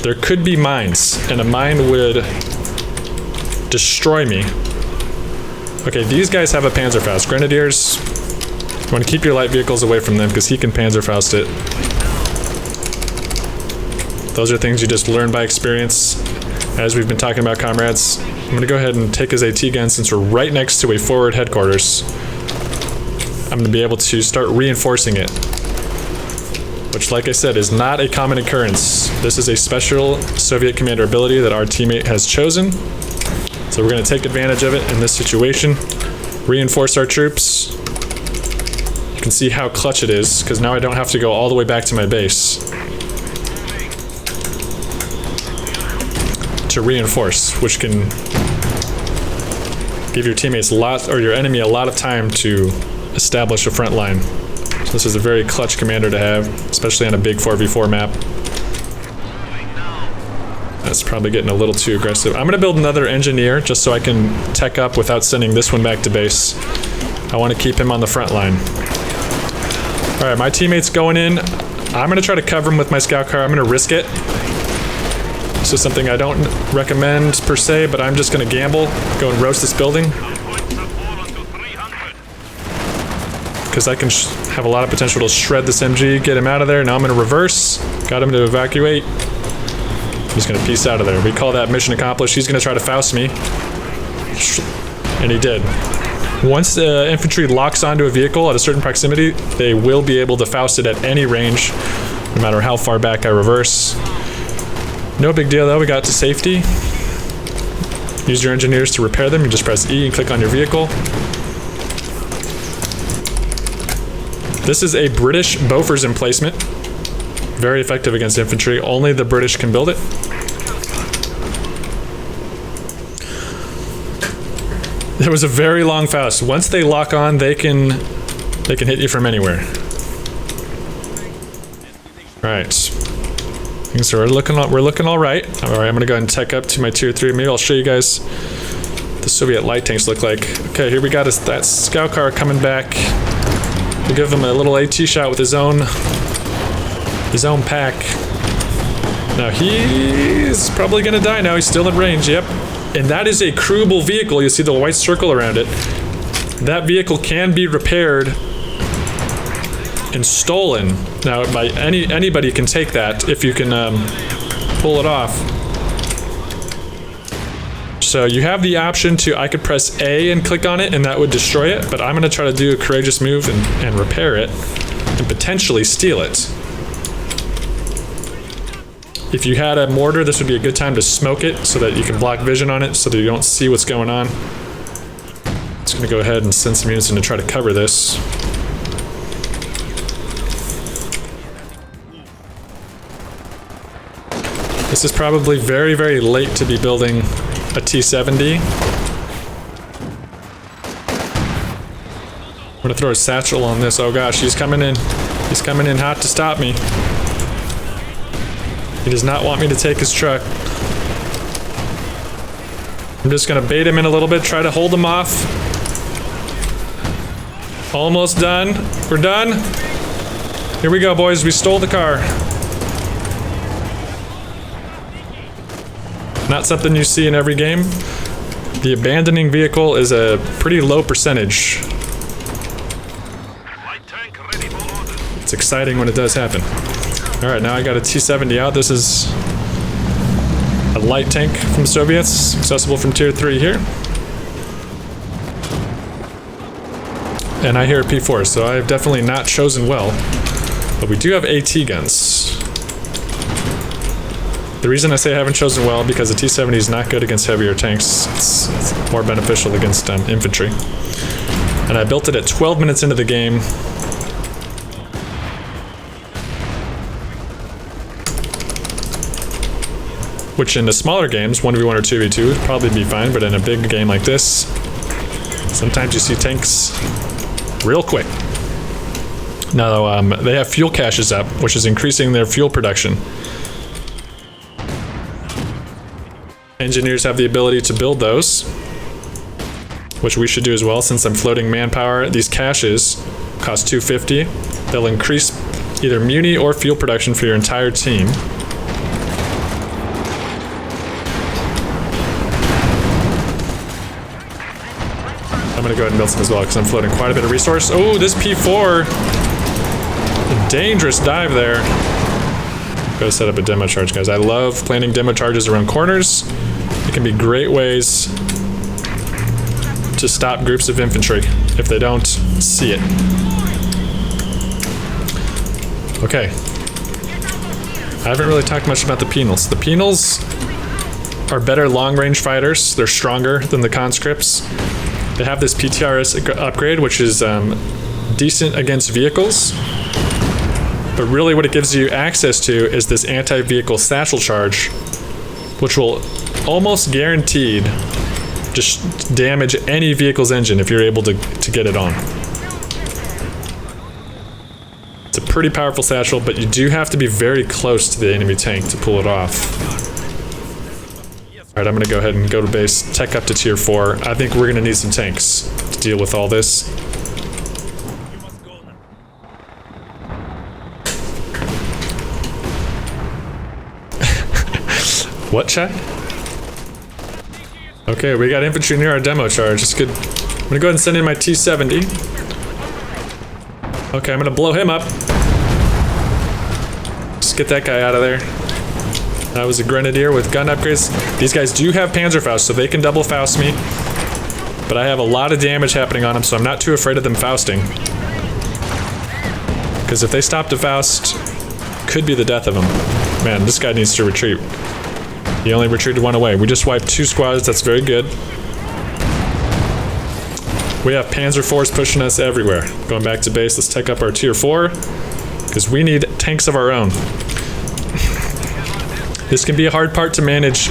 There could be mines, and a mine would destroy me. Okay, these guys have a Panzerfaust. Grenadiers, you want to keep your light vehicles away from them because he can Panzerfaust it. Those are things you just learn by experience, as we've been talking about, comrades. I'm going to go ahead and take his AT gun since we're right next to a forward headquarters. I'm going to be able to start reinforcing it, which, like I said, is not a common occurrence. This is a special Soviet commander ability that our teammate has chosen. So we're going to take advantage of it in this situation, reinforce our troops. You can see how clutch it is, because now I don't have to go all the way back to my base to reinforce, which can give your teammates your enemy a lot of time to establish a front line. So this is a very clutch commander to have, especially on a big 4v4 map. That's probably getting a little too aggressive. I'm gonna build another engineer just so I can tech up without sending this one back to base. I want to keep him on the front line. All right, my teammate's going in. I'm gonna try to cover him with my scout car. I'm gonna risk it. This is something I don't recommend per se, but I'm just gonna gamble, go and roast this building. Because I can have a lot of potential to shred this MG, get him out of there. Now I'm gonna reverse, got him to evacuate. I'm just gonna piece out of there. We call that mission accomplished. He's gonna try to Faust me. And he did. Once the infantry locks onto a vehicle at a certain proximity, they will be able to Faust it at any range, no matter how far back I reverse. No big deal though, we got to safety. Use your engineers to repair them. You just press E and click on your vehicle. This is a British Bofors emplacement. Very effective against infantry. Only the British can build it. There was a very long Faust. Once they lock on, they can hit you from anywhere. Right. So we're looking all right. All right, I'm gonna go ahead and tech up to my tier 3. Maybe I'll show you guys the Soviet light tanks look like. Okay, here we got that scout car coming back. We'll give him a little AT shot with his own pack. Now he's probably gonna die now. He's still in range. Yep. And that is a crewable vehicle. You see the white circle around it. That vehicle can be repaired and stolen. Now, by anybody can take that if you can pull it off. So you have the option to, I could press A and click on it and that would destroy it, but I'm gonna try to do a courageous move and repair it and potentially steal it. If you had a mortar, this would be a good time to smoke it so that you can block vision on it so that you don't see what's going on. Just gonna go ahead and send some units in to try to cover this. This is probably very, very late to be building a T-70. I'm gonna throw a satchel on this. Oh gosh, he's coming in. He's coming in hot to stop me. He does not want me to take his truck. I'm just gonna bait him in a little bit, try to hold him off. Almost done. We're done. Here we go, boys. We stole the car. Not something you see in every game. The abandoning vehicle is a pretty low percentage. It's exciting when it does happen. Alright, now I got a T-70 out. This is a light tank from the Soviets, accessible from tier 3 here. And I hear a P4, so I have definitely not chosen well. But we do have AT guns. The reason I say I haven't chosen well, because the T-70 is not good against heavier tanks. It's more beneficial against infantry. And I built it at 12 minutes into the game. Which in the smaller games, 1v1 or 2v2 would probably be fine, but in a big game like this, sometimes you see tanks real quick. Now, they have fuel caches up, which is increasing their fuel production. Engineers have the ability to build those, which we should do as well since I'm floating manpower. These caches cost $250. They'll increase either muni or fuel production for your entire team. I'm gonna go ahead and build some as well because I'm floating quite a bit of resource. Oh, this P4, a dangerous dive there. Gotta set up a demo charge, guys. I love planting demo charges around corners. It can be great ways to stop groups of infantry if they don't see it. Okay. I haven't really talked much about the penals. The penals are better long-range fighters. They're stronger than the conscripts. They have this PTRS upgrade, which is decent against vehicles. But really what it gives you access to is this anti-vehicle satchel charge, which will almost guaranteed just damage any vehicle's engine if you're able to get it on. It's a pretty powerful satchel, but you do have to be very close to the enemy tank to pull it off. Alright, I'm gonna go ahead and go to base, tech up to tier 4. I think we're gonna need some tanks to deal with all this. What, chat? Okay, we got infantry near our demo charge. It's good. I'm gonna go ahead and send in my T-70. Okay, I'm gonna blow him up. Just get that guy out of there. That was a grenadier with gun upgrades. These guys do have Panzerfaust, so they can double Faust me. But I have a lot of damage happening on them, so I'm not too afraid of them Fausting. Because if they stop to Faust, could be the death of him. Man, this guy needs to retreat. He only retreated one away. We just wiped 2 squads, that's very good. We have Panzer IVs pushing us everywhere. Going back to base, let's take up our tier 4. Because we need tanks of our own. This can be a hard part to manage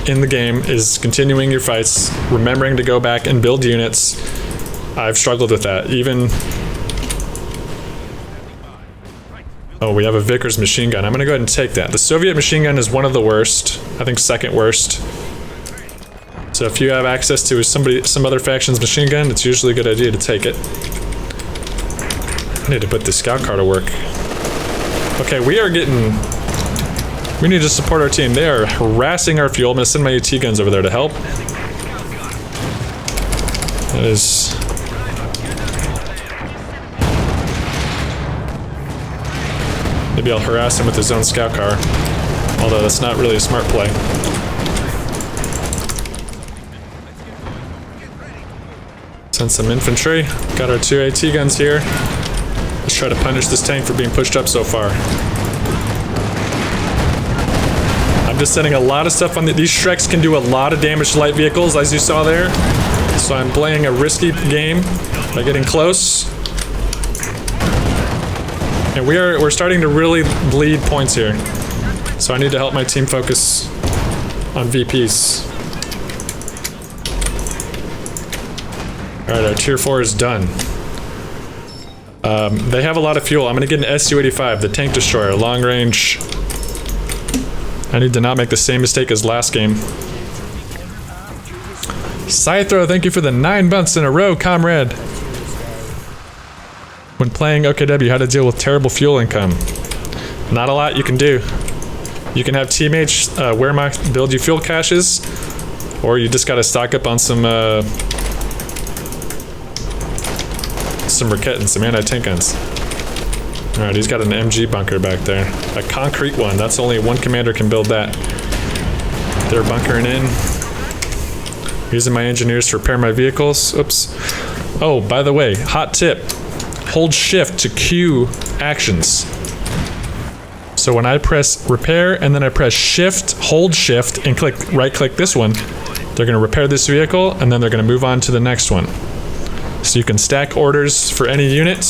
in the game, is continuing your fights, remembering to go back and build units. I've struggled with that. Even... Oh, we have a Vickers machine gun. I'm gonna go ahead and take that. The Soviet machine gun is one of the worst. I think second worst. So if you have access to some other faction's machine gun, it's usually a good idea to take it. I need to put this scout car to work. Okay, we need to support our team. They are harassing our fuel. I'm gonna send my AT guns over there to help. That is... Maybe I'll harass him with his own scout car. Although that's not really a smart play. Send some infantry. Got our 2 AT guns here. Let's try to punish this tank for being pushed up so far. I'm just sending a lot of stuff on these Shreks can do a lot of damage to light vehicles, as you saw there. So I'm playing a risky game by getting close. And we're starting to really bleed points here. So I need to help my team focus on VPs. Alright, our tier 4 is done. They have a lot of fuel. I'm gonna get an Su-85, the tank destroyer, long range. I need to not make the same mistake as last game. Scythro, thank you for the 9 months in a row, comrade. When playing OKW, how to deal with terrible fuel income. Not a lot you can do. You can have teammates Wehrmacht build you fuel caches, or you just gotta stock up on some Raket and some anti-tank guns. Alright, he's got an MG bunker back there. A concrete one, that's only one commander can build that. They're bunkering in. Using my engineers to repair my vehicles. Oops. Oh, by the way, hot tip. Hold shift to queue actions. So when I press repair and then I press shift, hold shift, and right click this one, they're gonna repair this vehicle and then they're gonna move on to the next one. So you can stack orders for any unit.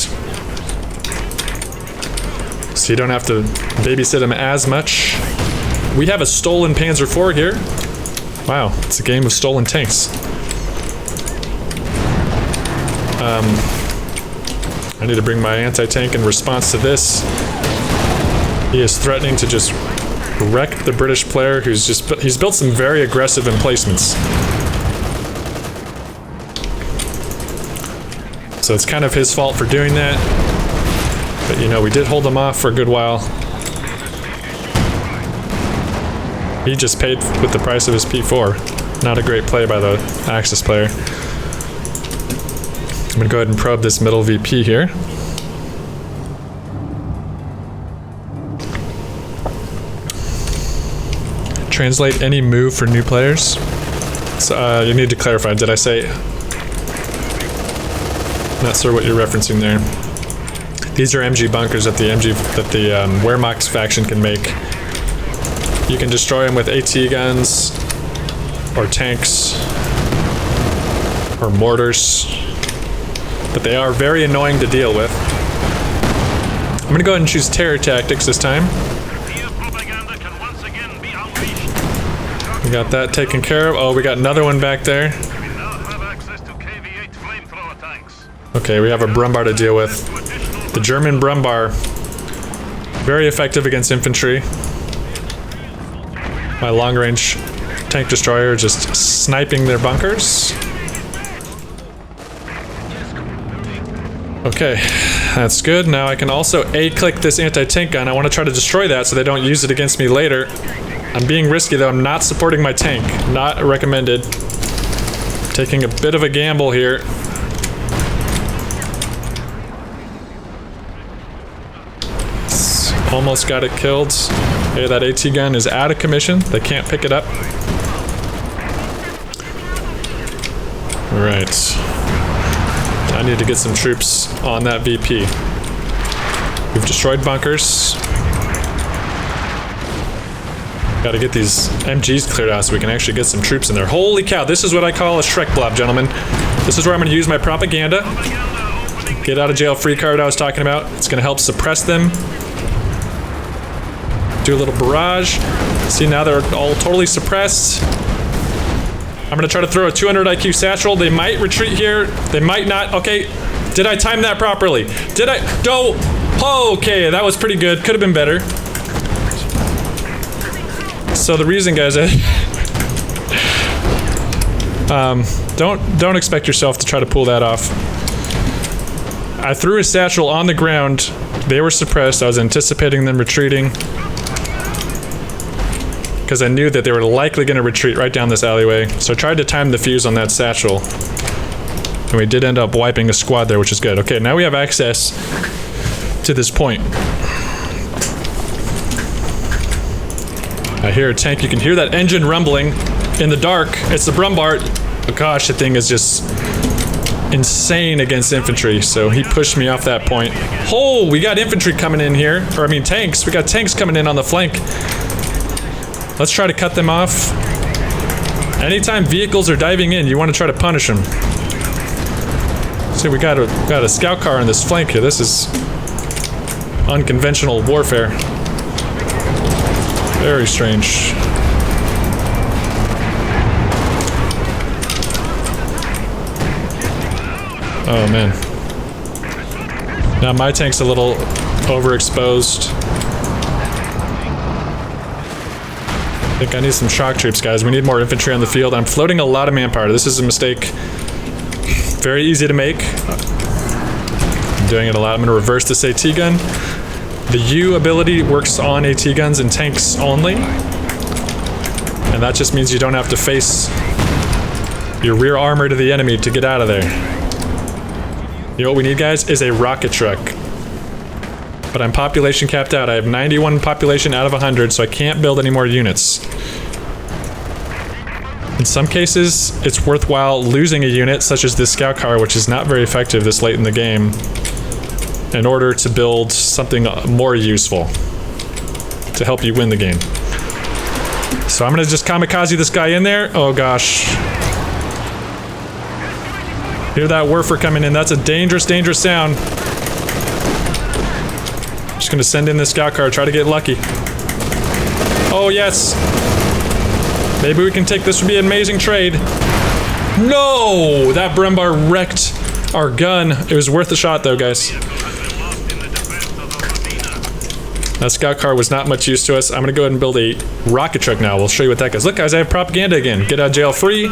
So you don't have to babysit them as much. We have a stolen Panzer IV here. Wow, it's a game of stolen tanks. I need to bring my anti-tank in response to this. He is threatening to just wreck the British player he's built some very aggressive emplacements. So it's kind of his fault for doing that. But you know, we did hold him off for a good while. He just paid with the price of his P4. Not a great play by the Axis player. I'm gonna go ahead and probe this middle VP here. Translate any move for new players. So, you need to clarify, did I say... Not sure what you're referencing there. These are MG bunkers that the Wehrmacht faction can make. You can destroy them with AT guns, or tanks, or mortars. But they are very annoying to deal with. I'm gonna go ahead and choose terror tactics this time. We got that taken care of. Oh, we got another one back there. Okay, we have a Brumbar to deal with. The German Brumbar. Very effective against infantry. My long-range tank destroyer just sniping their bunkers. Okay, that's good. Now I can also A-click this anti-tank gun. I want to try to destroy that so they don't use it against me later. I'm being risky though. I'm not supporting my tank. Not recommended. Taking a bit of a gamble here. Almost got it killed. Hey, that AT gun is out of commission. They can't pick it up. All right. I need to get some troops on that VP. We've destroyed bunkers. Got to get these MGs cleared out so we can actually get some troops in there. Holy cow, this is what I call a Shrek blob, gentlemen. This is where I'm going to use my propaganda. Get out of jail free card I was talking about. It's going to help suppress them. Do a little barrage. See, now they're all totally suppressed. I'm going to try to throw a 200 IQ satchel. They might retreat here. They might not. Okay. Did I time that properly? Did I? No. Okay, that was pretty good. Could have been better. So the reason, guys, don't expect yourself to try to pull that off. I threw a satchel on the ground. They were suppressed. I was anticipating them retreating because I knew that they were likely going to retreat right down this alleyway. So I tried to time the fuse on that satchel, and we did end up wiping a squad there, which is good. Okay, now we have access to this point. I hear a tank. You can hear that engine rumbling in the dark. It's the Brumbart. Oh gosh, the thing is just insane against infantry, so he pushed me off that point. Oh, we got infantry coming in here. Or I mean tanks. We got tanks coming in on the flank. Let's try to cut them off. Anytime vehicles are diving in, you want to try to punish them. See, we got a scout car on this flank here. This is unconventional warfare. Very strange. Oh man. Now my tank's a little overexposed. I think I need some shock troops, guys. We need more infantry on the field. I'm floating a lot of manpower. This is a mistake. Very easy to make. I'm doing it a lot. I'm going to reverse this AT gun. The U ability works on AT guns and tanks only. And that just means you don't have to face your rear armor to the enemy to get out of there. You know what we need, guys, is a rocket truck. But I'm population capped out. I have 91 population out of 100, so I can't build any more units. In some cases, it's worthwhile losing a unit, such as this scout car, which is not very effective this late in the game, in order to build something more useful to help you win the game. So I'm gonna just kamikaze this guy in there. Oh gosh. Hear that Werfer coming in. That's a dangerous, dangerous sound. Just gonna send in this scout car, try to get lucky. Oh yes. Maybe we can take this. Would be an amazing trade. No! That Brembar wrecked our gun. It was worth the shot though, guys. That scout car was not much use to us. I'm gonna go ahead and build a rocket truck now. We'll show you what that does. Look guys, I have propaganda again. Get out of jail free.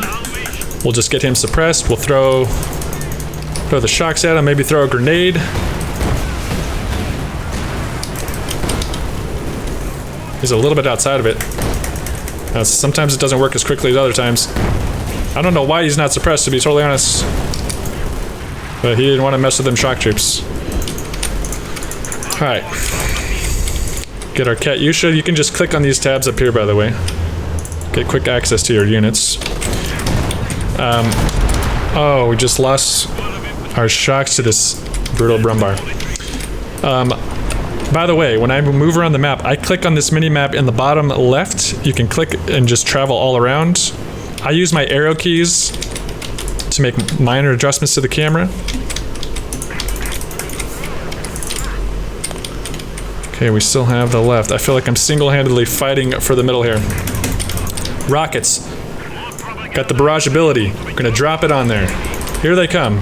We'll just get him suppressed. We'll throw the shocks at him, maybe throw a grenade. He's a little bit outside of it. Sometimes it doesn't work as quickly as other times. I don't know why he's not suppressed, to be totally honest. But he didn't want to mess with them shock troops. Alright. Get our Katyusha. You can just click on these tabs up here, by the way. Get quick access to your units. Oh, we just lost our shocks to this brutal Brumbar. By the way, when I move around the map, I click on this mini-map in the bottom left. You can click and just travel all around. I use my arrow keys to make minor adjustments to the camera. Okay, we still have the left. I feel like I'm single-handedly fighting for the middle here. Rockets. Got the barrage ability. We're gonna drop it on there. Here they come.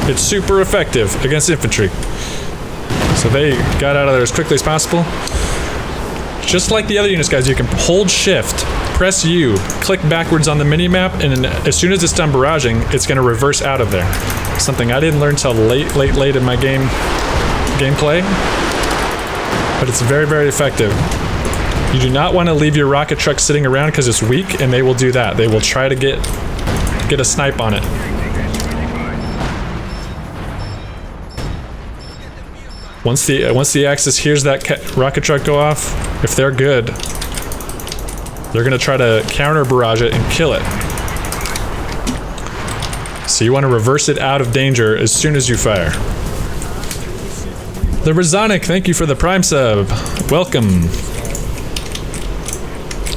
It's super effective against infantry. So they got out of there as quickly as possible. Just like the other units, guys, you can hold shift, press U, click backwards on the mini-map, and as soon as it's done barraging, it's gonna reverse out of there. Something I didn't learn till late in my gameplay. But it's very, very effective. You do not want to leave your rocket truck sitting around because it's weak, and they will do that. They will try to get a snipe on it. Once the Axis hears that rocket truck go off, if they're good, they're gonna try to counter barrage it and kill it. So you want to reverse it out of danger as soon as you fire. The Razonic, thank you for the Prime sub. Welcome.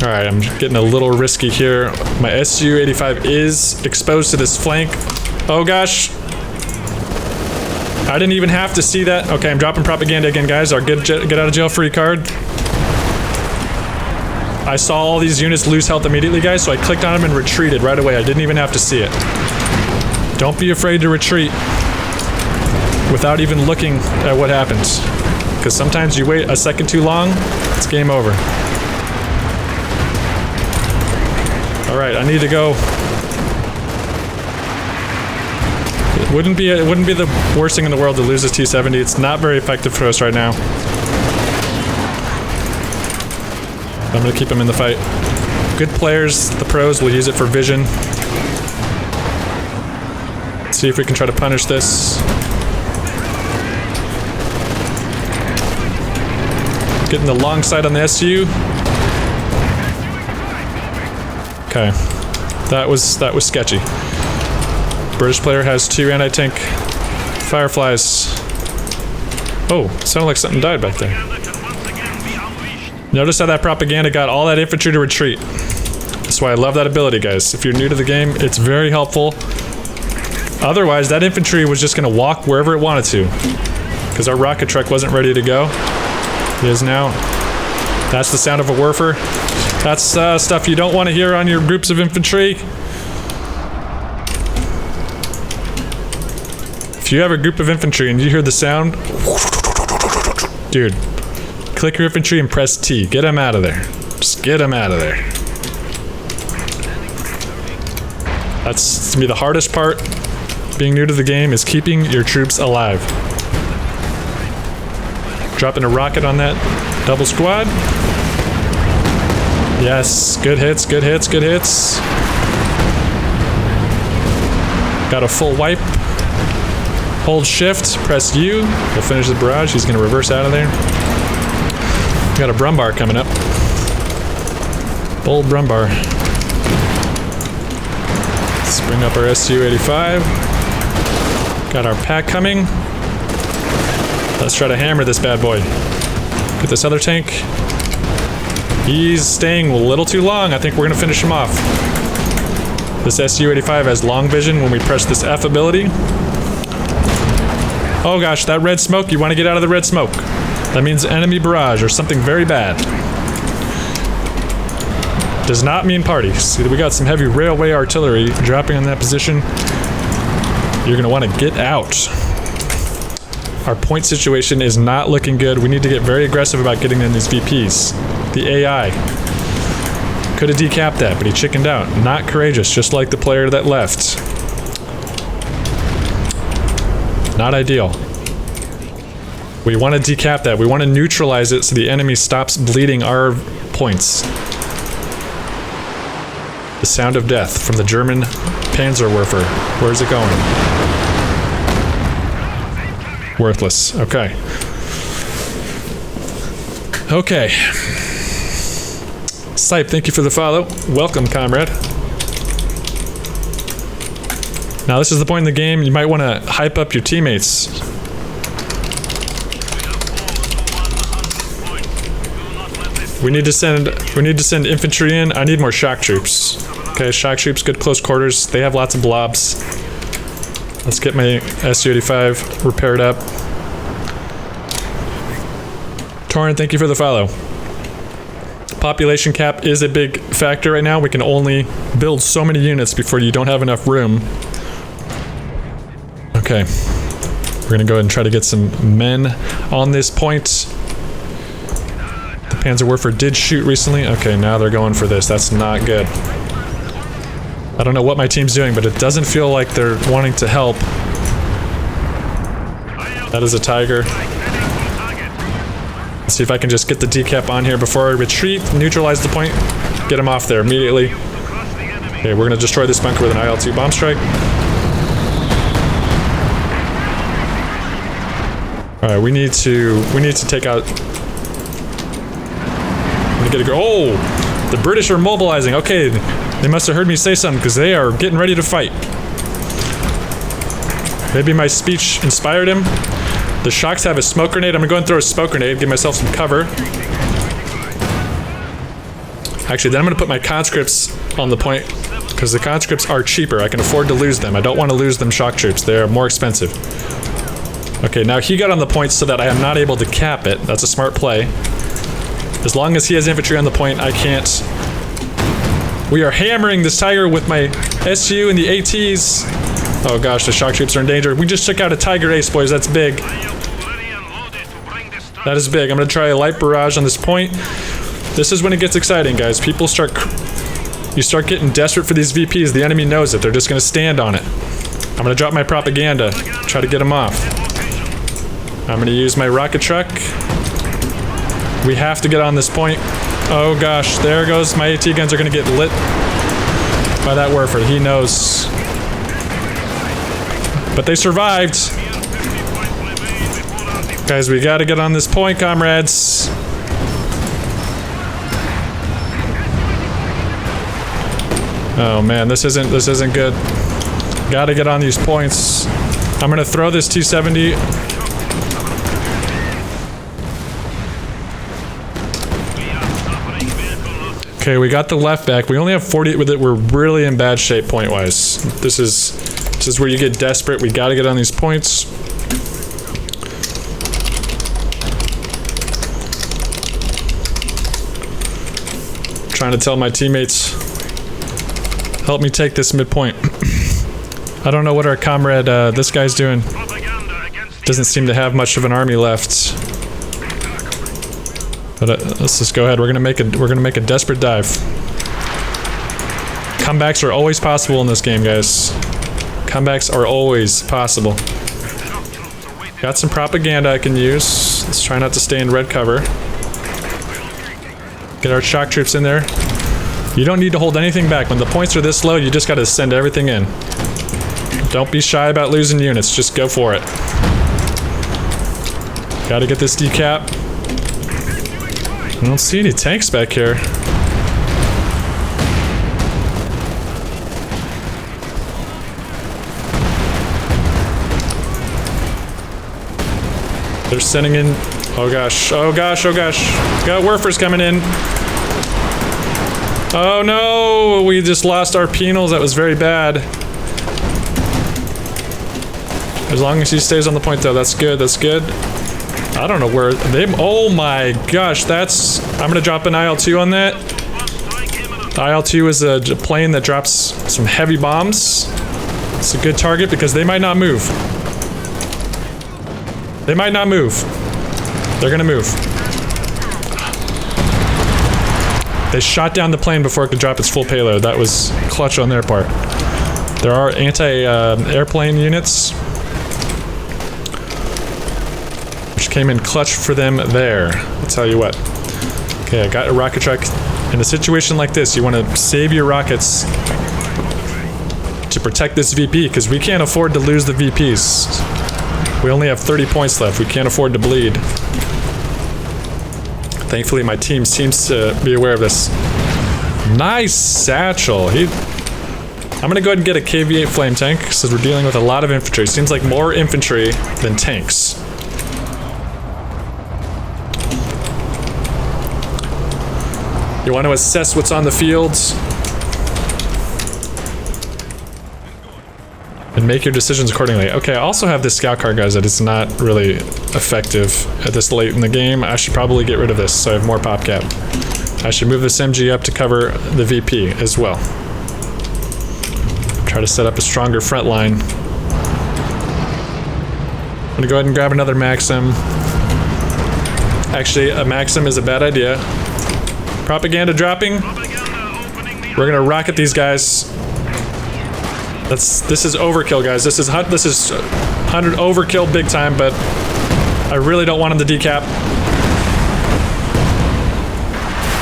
Alright, I'm getting a little risky here. My Su-85 is exposed to this flank. Oh gosh. I didn't even have to see that. Okay, I'm dropping propaganda again, guys. Our get out of jail free card. I saw all these units lose health immediately, guys, so I clicked on them and retreated right away. I didn't even have to see it. Don't be afraid to retreat without even looking at what happens. Because sometimes you wait a second too long, it's game over. Alright, I need to go. It wouldn't be the worst thing in the world to lose this T-70. It's not very effective for us right now. I'm gonna keep him in the fight. Good players, the pros, will use it for vision. Let's see if we can try to punish this. Getting the long sight on the SU. Okay, that was sketchy. British player has 2 anti-tank Fireflies. Oh, sounded like something died back there. Notice how that propaganda got all that infantry to retreat. That's why I love that ability, guys. If you're new to the game, it's very helpful. Otherwise, that infantry was just gonna walk wherever it wanted to. Because our rocket truck wasn't ready to go. It is now. That's the sound of a Werfer. That's stuff you don't want to hear on your groups of infantry. If you have a group of infantry and you hear the sound, dude, click your infantry and press T. Get them out of there. Just get them out of there. That's to me the hardest part. Being new to the game is keeping your troops alive. Dropping a rocket on that double squad. Yes, good hits, good hits, good hits. Got a full wipe. Hold shift, press U. We'll finish the barrage. He's gonna reverse out of there. Got a Brumbar coming up. Bold Brumbar. Let's bring up our Su-85. Got our pack coming. Let's try to hammer this bad boy. Get this other tank. He's staying a little too long. I think we're gonna finish him off. This Su-85 has long vision when we press this F ability. Oh gosh, that red smoke, you wanna get out of the red smoke. That means enemy barrage or something very bad. Does not mean party. See, we got some heavy railway artillery dropping on that position. You're gonna wanna get out. Our point situation is not looking good. We need to get very aggressive about getting in these VPs. The AI. Could have decapped that, but he chickened out. Not courageous, just like the player that left. Not ideal. We want to decap that. We want to neutralize it so the enemy stops bleeding our points. The sound of death from the German Panzerwerfer. Where's it going? Worthless. Okay. Okay. Sipe, thank you for the follow. Welcome, comrade. Now this is the point in the game you might want to hype up your teammates. We need to send infantry in. I need more shock troops. Okay, shock troops, good close quarters. They have lots of blobs. Let's get my Su-85 repaired up. Torrin, thank you for the follow. Population cap is a big factor right now. We can only build so many units before you don't have enough room. Okay. We're gonna go ahead and try to get some men on this point. The Panzerwerfer did shoot recently. Okay, now they're going for this. That's not good. I don't know what my team's doing, but it doesn't feel like they're wanting to help. That is a Tiger. Let's see if I can just get the decap on here before I retreat, neutralize the point, get him off there immediately. Okay, we're gonna destroy this bunker with an IL-2 bomb strike. Alright, we need to take out... I'm gonna get a go. Oh! The British are mobilizing. Okay, they must have heard me say something because they are getting ready to fight. Maybe my speech inspired him. The Shocks have a smoke grenade. I'm gonna go and throw a smoke grenade, give myself some cover. Actually, then I'm gonna put my conscripts on the point because the conscripts are cheaper. I can afford to lose them. I don't want to lose them shock troops. They're more expensive. Okay, now he got on the point so that I am not able to cap it. That's a smart play. As long as he has infantry on the point, I can't. We are hammering this tiger with my SU and the ATs. Oh gosh, the shock troops are in danger. We just took out a tiger ace, boys. That's big. That is big. I'm gonna try a light barrage on this point. This is when it gets exciting, guys. People start... You start getting desperate for these VPs. The enemy knows it. They're just gonna stand on it. I'm gonna drop my propaganda. Try to get them off. I'm gonna use my rocket truck. We have to get on this point. Oh gosh, there goes. My AT guns are gonna get lit by that Werfer. He knows. But they survived. Guys, we gotta get on this point, comrades. Oh man, this isn't good. Gotta get on these points. I'm gonna throw this T-70. Okay, we got the left back. We only have 40 with it. We're really in bad shape point-wise. This is where you get desperate. We gotta get on these points. Trying to tell my teammates, help me take this midpoint. I don't know what our comrade, this guy's doing. Doesn't seem to have much of an army left. But let's just go ahead. We're gonna make a desperate dive. Comebacks are always possible in this game, guys. Comebacks are always possible. Got some propaganda I can use. Let's try not to stay in red cover. Get our shock troops in there. You don't need to hold anything back. When the points are this low, you just gotta send everything in. Don't be shy about losing units. Just go for it. Gotta get this decap. I don't see any tanks back here. They're sending in... Oh gosh, oh gosh, oh gosh. Got Werfers coming in. Oh no, we just lost our penals. That was very bad. As long as he stays on the point though, that's good, that's good. I don't know where they... Oh my gosh, that's... I'm gonna drop an IL-2 on that. The IL-2 is a plane that drops some heavy bombs. It's a good target because they might not move. They might not move. They're gonna move. They shot down the plane before it could drop its full payload. That was clutch on their part. There are anti-airplane units, which came in clutch for them there. I'll tell you what. Okay, I got a rocket truck. In a situation like this, you want to save your rockets to protect this VP, because we can't afford to lose the VPs. We only have 30 points left. We can't afford to bleed. Thankfully, my team seems to be aware of this. Nice satchel. I'm gonna go ahead and get a KV-8 flame tank, since we're dealing with a lot of infantry. Seems like more infantry than tanks. You want to assess what's on the fields and make your decisions accordingly. Okay, I also have this scout car, guys, that is not really effective at this late in the game. I should probably get rid of this so I have more pop cap. I should move this MG up to cover the VP as well. Try to set up a stronger front line. I'm gonna go ahead and grab another Maxim. Actually, a Maxim is a bad idea. Propaganda dropping. We're gonna rocket these guys. This is overkill, guys. This is 100 overkill big time, but I really don't want him to decap.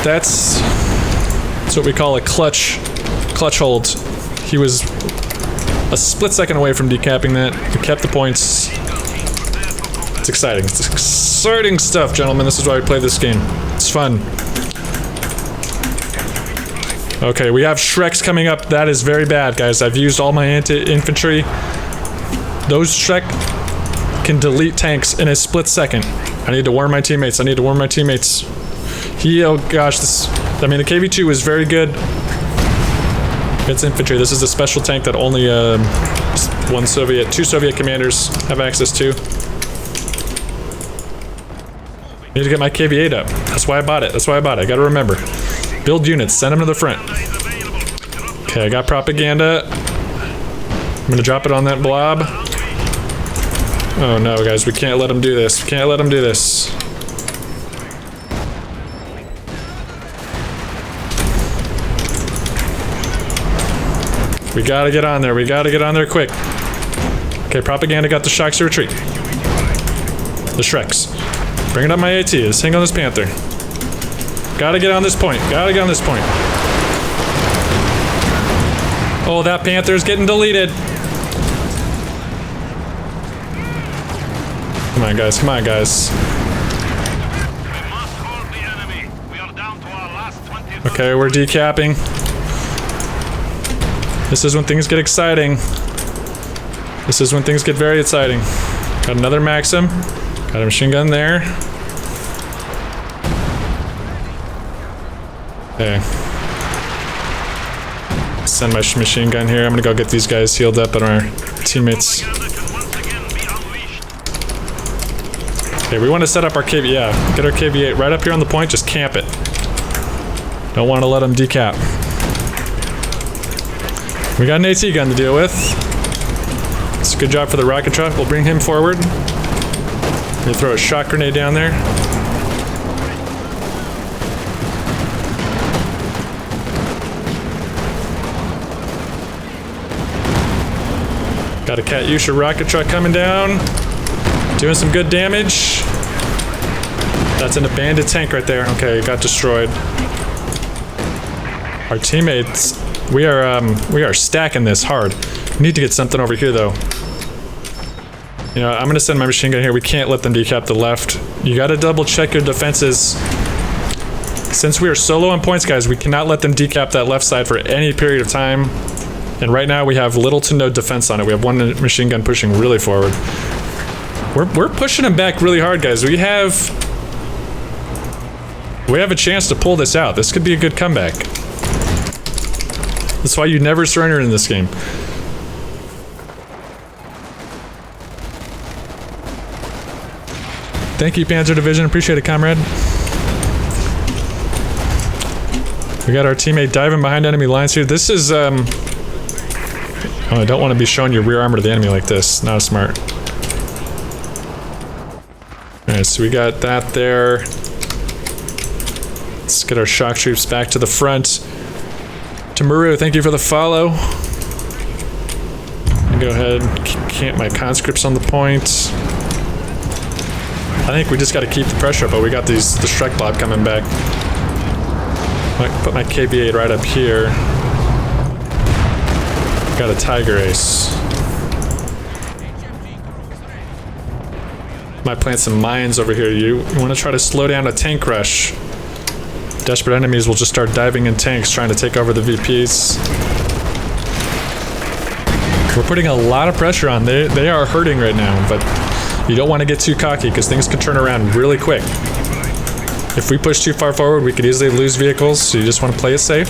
That's what we call a clutch hold. He was a split second away from decapping that. We kept the points. It's exciting. It's exciting stuff, gentlemen. This is why we play this game. It's fun. Okay, we have Shreks coming up. That is very bad, guys. I've used all my anti-infantry. Those Shrek can delete tanks in a split second. I need to warn my teammates. I need to warn my teammates. Oh gosh, I mean, the KV-2 is very good. It's infantry. This is a special tank that only two Soviet commanders have access to. I need to get my KV-8 up. That's why I bought it. That's why I bought it. I gotta remember. Build units. Send them to the front. Okay, I got propaganda. I'm gonna drop it on that blob. Oh no, guys, we can't let them do this. We can't let them do this. We gotta get on there. We gotta get on there quick. Okay, propaganda got the shocks to retreat. The Shreks. Bringing up my AT. Let's hang on this Panther. Gotta get on this point. Gotta get on this point. Oh, that Panther's getting deleted. Come on, guys. Come on, guys. Okay, we're decapping. This is when things get exciting. This is when things get very exciting. Got another Maxim. Got a machine gun there. Okay. Send my machine gun here. I'm gonna go get these guys healed up and our teammates. Okay, we want to set up our KV. Yeah, get our KV-8 right up here on the point. Just camp it. Don't want to let them decap. We got an AT gun to deal with. It's a good job for the rocket truck. We'll bring him forward. We'll throw a shock grenade down there. Got a Katyusha rocket truck coming down. Doing some good damage. That's an abandoned tank right there. Okay, it got destroyed. Our teammates, we are stacking this hard. We need to get something over here though. You know, I'm gonna send my machine gun here. We can't let them decap the left. You gotta double check your defenses. Since we are solo on points, guys, we cannot let them decap that left side for any period of time. And right now we have little to no defense on it. We have one machine gun pushing really forward. We're pushing them back really hard, guys. We have a chance to pull this out. This could be a good comeback. That's why you never surrender in this game. Thank you, Panzer Division. Appreciate it, comrade. We got our teammate diving behind enemy lines here. This is, oh, I don't want to be showing your rear armor to the enemy like this. Not smart. Alright, so we got that there. Let's get our shock troops back to the front. Tamuru, thank you for the follow. Go ahead and camp my conscripts on the point. I think we just got to keep the pressure up, but we got the Shrek Bob coming back. I put my KV-8 right up here. Got a Tiger Ace. Might plant some mines over here. You want to try to slow down a tank rush. Desperate enemies will just start diving in tanks, trying to take over the VPs. We're putting a lot of pressure on. They are hurting right now, but you don't want to get too cocky because things can turn around really quick. If we push too far forward, we could easily lose vehicles, so you just want to play it safe.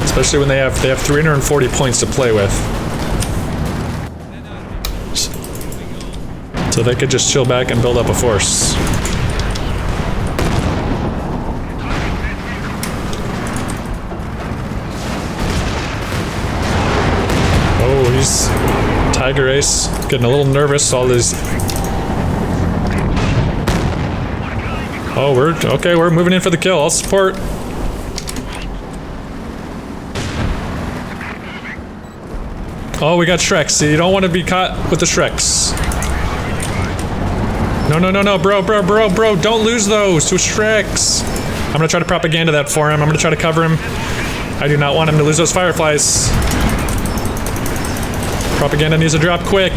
Especially when they have 340 points to play with. So they could just chill back and build up a force. Oh, he's Tiger Ace, getting a little nervous. All these. Oh, we're moving in for the kill. I'll support. Oh, we got Shreks. See, you don't want to be caught with the Shreks. No, bro, don't lose those to Shreks. I'm gonna try to propaganda that for him. I'm gonna try to cover him. I do not want him to lose those Fireflies. Propaganda needs to drop quick.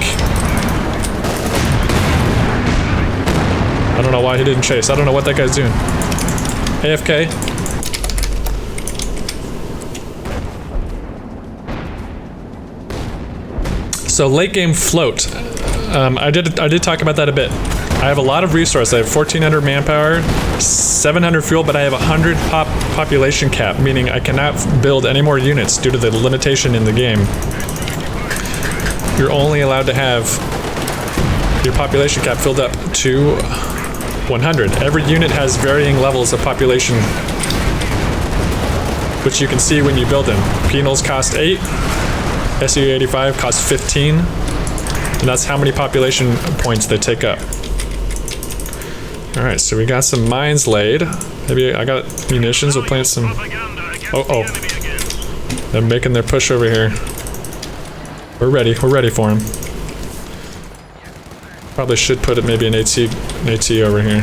I don't know why he didn't chase. I don't know what that guy's doing. AFK. So late game float. I did talk about that a bit. I have a lot of resource. I have 1,400 manpower, 700 fuel, but I have 100 population cap, meaning I cannot build any more units due to the limitation in the game. You're only allowed to have your population cap filled up to 100. Every unit has varying levels of population, which you can see when you build them. Penals cost 8, SU-85 costs 15, and that's how many population points they take up. Alright, so we got some mines laid. Maybe I got munitions, we'll plant some... Oh. They're making their push over here. We're ready for them. Probably should put maybe an AT over here.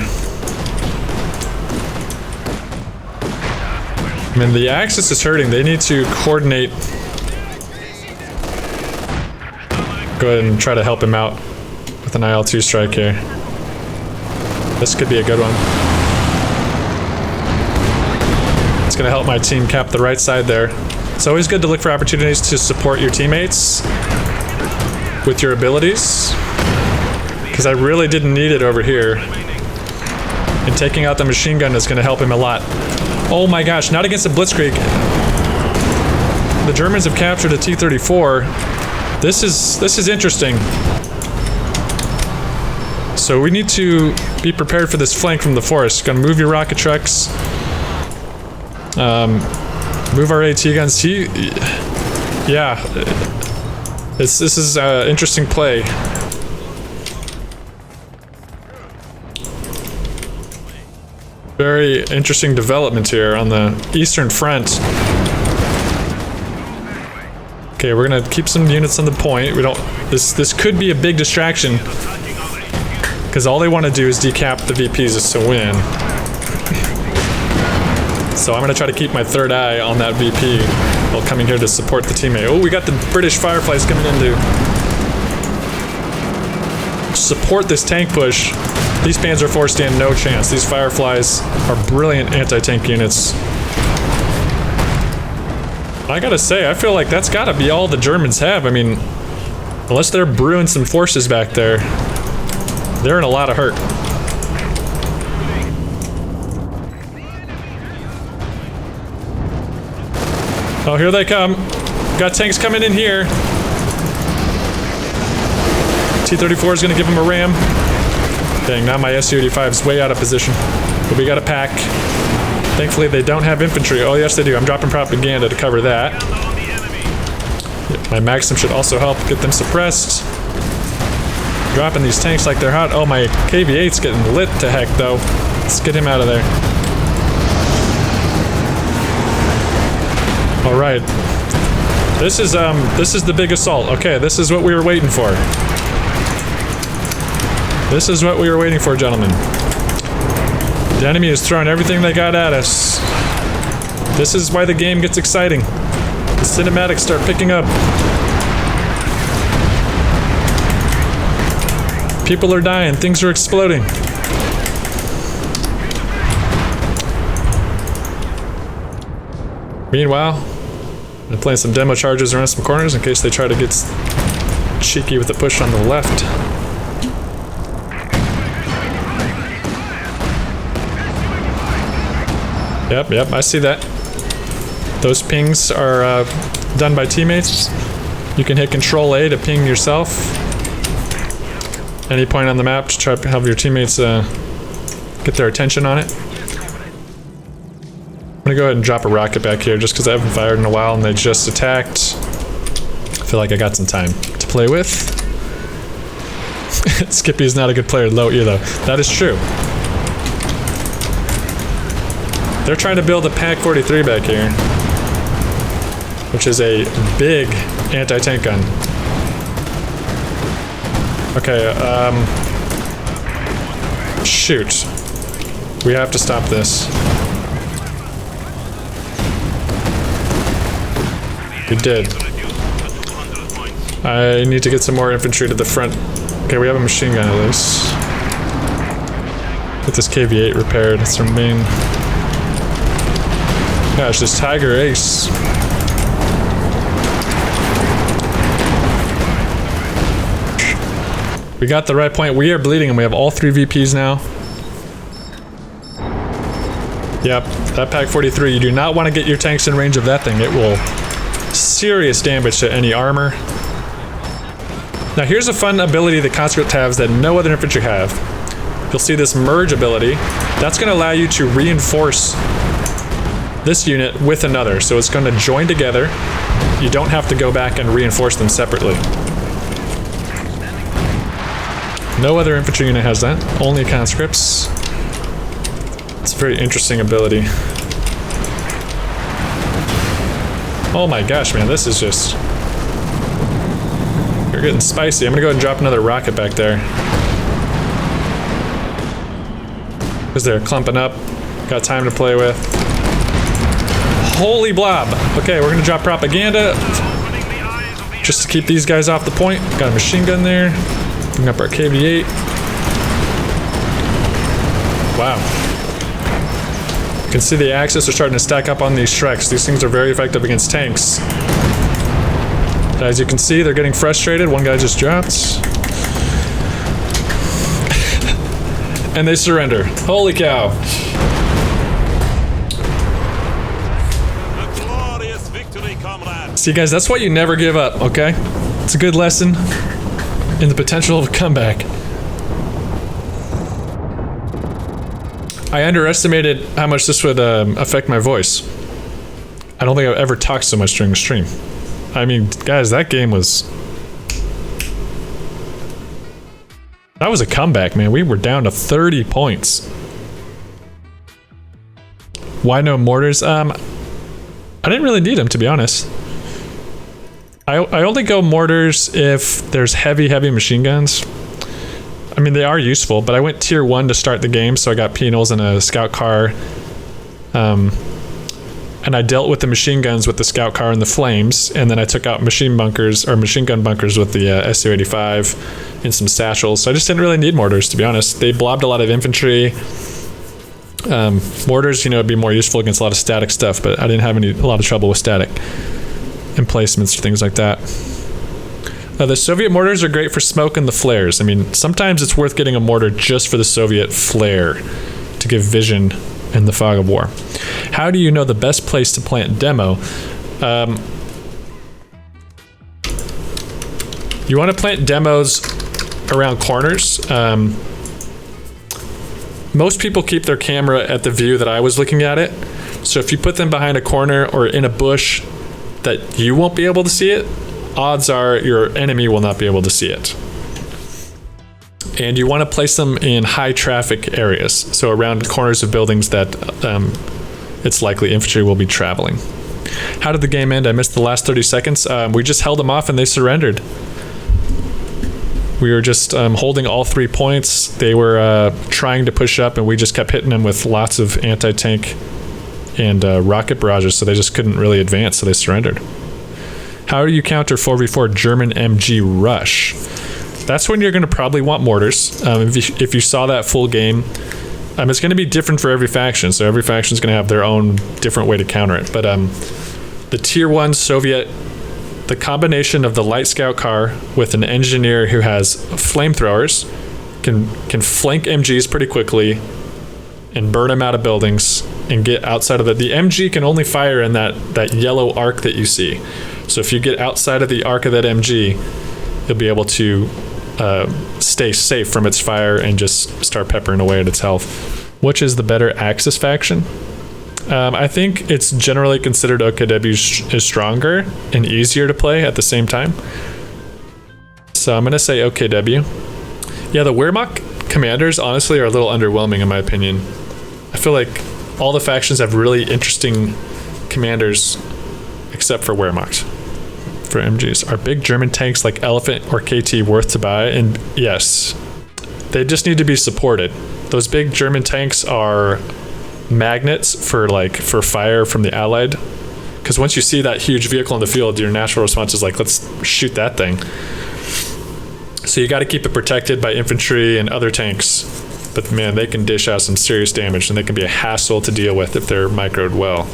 I mean, the Axis is hurting. They need to coordinate. Go ahead and try to help him out with an IL-2 strike here. This could be a good one. It's going to help my team cap the right side there. It's always good to look for opportunities to support your teammates with your abilities, because I really didn't need it over here. And taking out the machine gun is going to help him a lot. Oh my gosh, not against the Blitzkrieg. The Germans have captured a T-34. This is interesting. So we need to be prepared for this flank from the forest. Gonna move your rocket trucks. Move our AT guns. Yeah. This is an interesting play. Very interesting development here on the Eastern Front. Okay, we're gonna keep some units on the point. We don't. This could be a big distraction, because all they want to do is decap the VPs is to win. So I'm gonna try to keep my third eye on that VP while coming here to support the teammate. Oh, we got the British Fireflies coming in to support this tank push. These Panzer IV stand no chance. These Fireflies are brilliant anti-tank units. I gotta say, I feel like that's gotta be all the Germans have. I mean, unless they're brewing some forces back there, they're in a lot of hurt. Oh, here they come. Got tanks coming in here. T-34 is gonna give him a ram. Dang, now my SU-85 is way out of position. But we got a pack. Thankfully, they don't have infantry. Oh, yes, they do. I'm dropping propaganda to cover that. My Maxim should also help get them suppressed. Dropping these tanks like they're hot. Oh, my KV-8's getting lit to heck, though. Let's get him out of there. All right. This is the big assault. Okay, this is what we were waiting for. This is what we were waiting for, gentlemen. The enemy is throwing everything they got at us. This is why the game gets exciting. The cinematics start picking up. People are dying. Things are exploding. Meanwhile, I'm playing some demo charges around some corners in case they try to get cheeky with the push on the left. Yep, I see that. Those pings are done by teammates. You can hit Control-A to ping yourself. Any point on the map to try to have your teammates get their attention on it. I'm gonna go ahead and drop a rocket back here just because I haven't fired in a while and they just attacked. I feel like I got some time to play with. Skippy is not a good player low either. That is true. They're trying to build a PaK-43 back here, which is a big anti-tank gun. Okay, shoot. We have to stop this. We did. I need to get some more infantry to the front. Okay, we have a machine gun at least. Get this KV-8 repaired. It's our main... Gosh, this Tiger Ace. We got the right point. We are bleeding and we have all 3 VPs now. Yep, that Pack 43, you do not want to get your tanks in range of that thing. It will serious damage to any armor. Now here's a fun ability that conscript has that no other infantry have. You'll see this merge ability. That's going to allow you to reinforce this unit with another. So it's going to join together. You don't have to go back and reinforce them separately. No other infantry unit has that. Only conscripts. It's a very interesting ability. Oh my gosh, man, this is just... You're getting spicy. I'm gonna go ahead and drop another rocket back there. Because they're clumping up. Got time to play with. Holy blob! Okay, we're gonna drop propaganda. Just to keep these guys off the point. Got a machine gun there. Bring up our KV-8. Wow. You can see the Axis are starting to stack up on these Shreks. These things are very effective against tanks. As you can see, they're getting frustrated. One guy just dropped. And they surrender. Holy cow. A glorious victory, comrades. See guys, that's why you never give up, okay? It's a good lesson in the potential of a comeback. I underestimated how much this would affect my voice. I don't think I've ever talked so much during a stream. I mean, guys, that game was... That was a comeback, man. We were down to 30 points. Why no mortars? I didn't really need them, to be honest. I only go mortars if there's heavy machine guns. I mean, they are useful, but I went tier 1 to start the game, so I got penals and a scout car. And I dealt with the machine guns with the scout car and the flames, and then I took out machine gun bunkers with the SU-85 and some satchels. So I just didn't really need mortars, to be honest. They blobbed a lot of infantry. Mortars, you know, would be more useful against a lot of static stuff, but I didn't have a lot of trouble with static emplacements or things like that. The Soviet mortars are great for smoke and the flares. I mean, sometimes it's worth getting a mortar just for the Soviet flare to give vision in the fog of war. How do you know the best place to plant demo? You want to plant demos around corners. Most people keep their camera at the view that I was looking at it. So if you put them behind a corner or in a bush that you won't be able to see it, odds are your enemy will not be able to see it. And you want to place them in high traffic areas, so around corners of buildings that it's likely infantry will be traveling. How did the game end? I missed the last 30 seconds. We just held them off and they surrendered. We were just holding all 3 points. They were trying to push up and we just kept hitting them with lots of anti-tank and rocket barrages, so they just couldn't really advance, so they surrendered. How do you counter 4v4 German MG rush? That's when you're going to probably want mortars. If you saw that full game, it's going to be different for every faction, so every faction is going to have their own different way to counter it. But the tier 1 Soviet, the combination of the light scout car with an engineer who has flamethrowers can flank MGs pretty quickly and burn them out of buildings and get outside of the MG can only fire in that yellow arc that you see. So if you get outside of the arc of that MG, you'll be able to stay safe from its fire and just start peppering away at its health. Which is the better Axis faction? I think it's generally considered OKW is stronger and easier to play at the same time. So I'm going to say OKW. Yeah, the Wehrmacht commanders honestly are a little underwhelming in my opinion. I feel like all the factions have really interesting commanders except for Wehrmacht. For MGs. Are big German tanks like Elephant or KT worth to buy? And yes, they just need to be supported. Those big German tanks are magnets for fire from the Allied, because once you see that huge vehicle in the field, your natural response is like, let's shoot that thing. So you got to keep it protected by infantry and other tanks, but man, they can dish out some serious damage and they can be a hassle to deal with if they're microed well.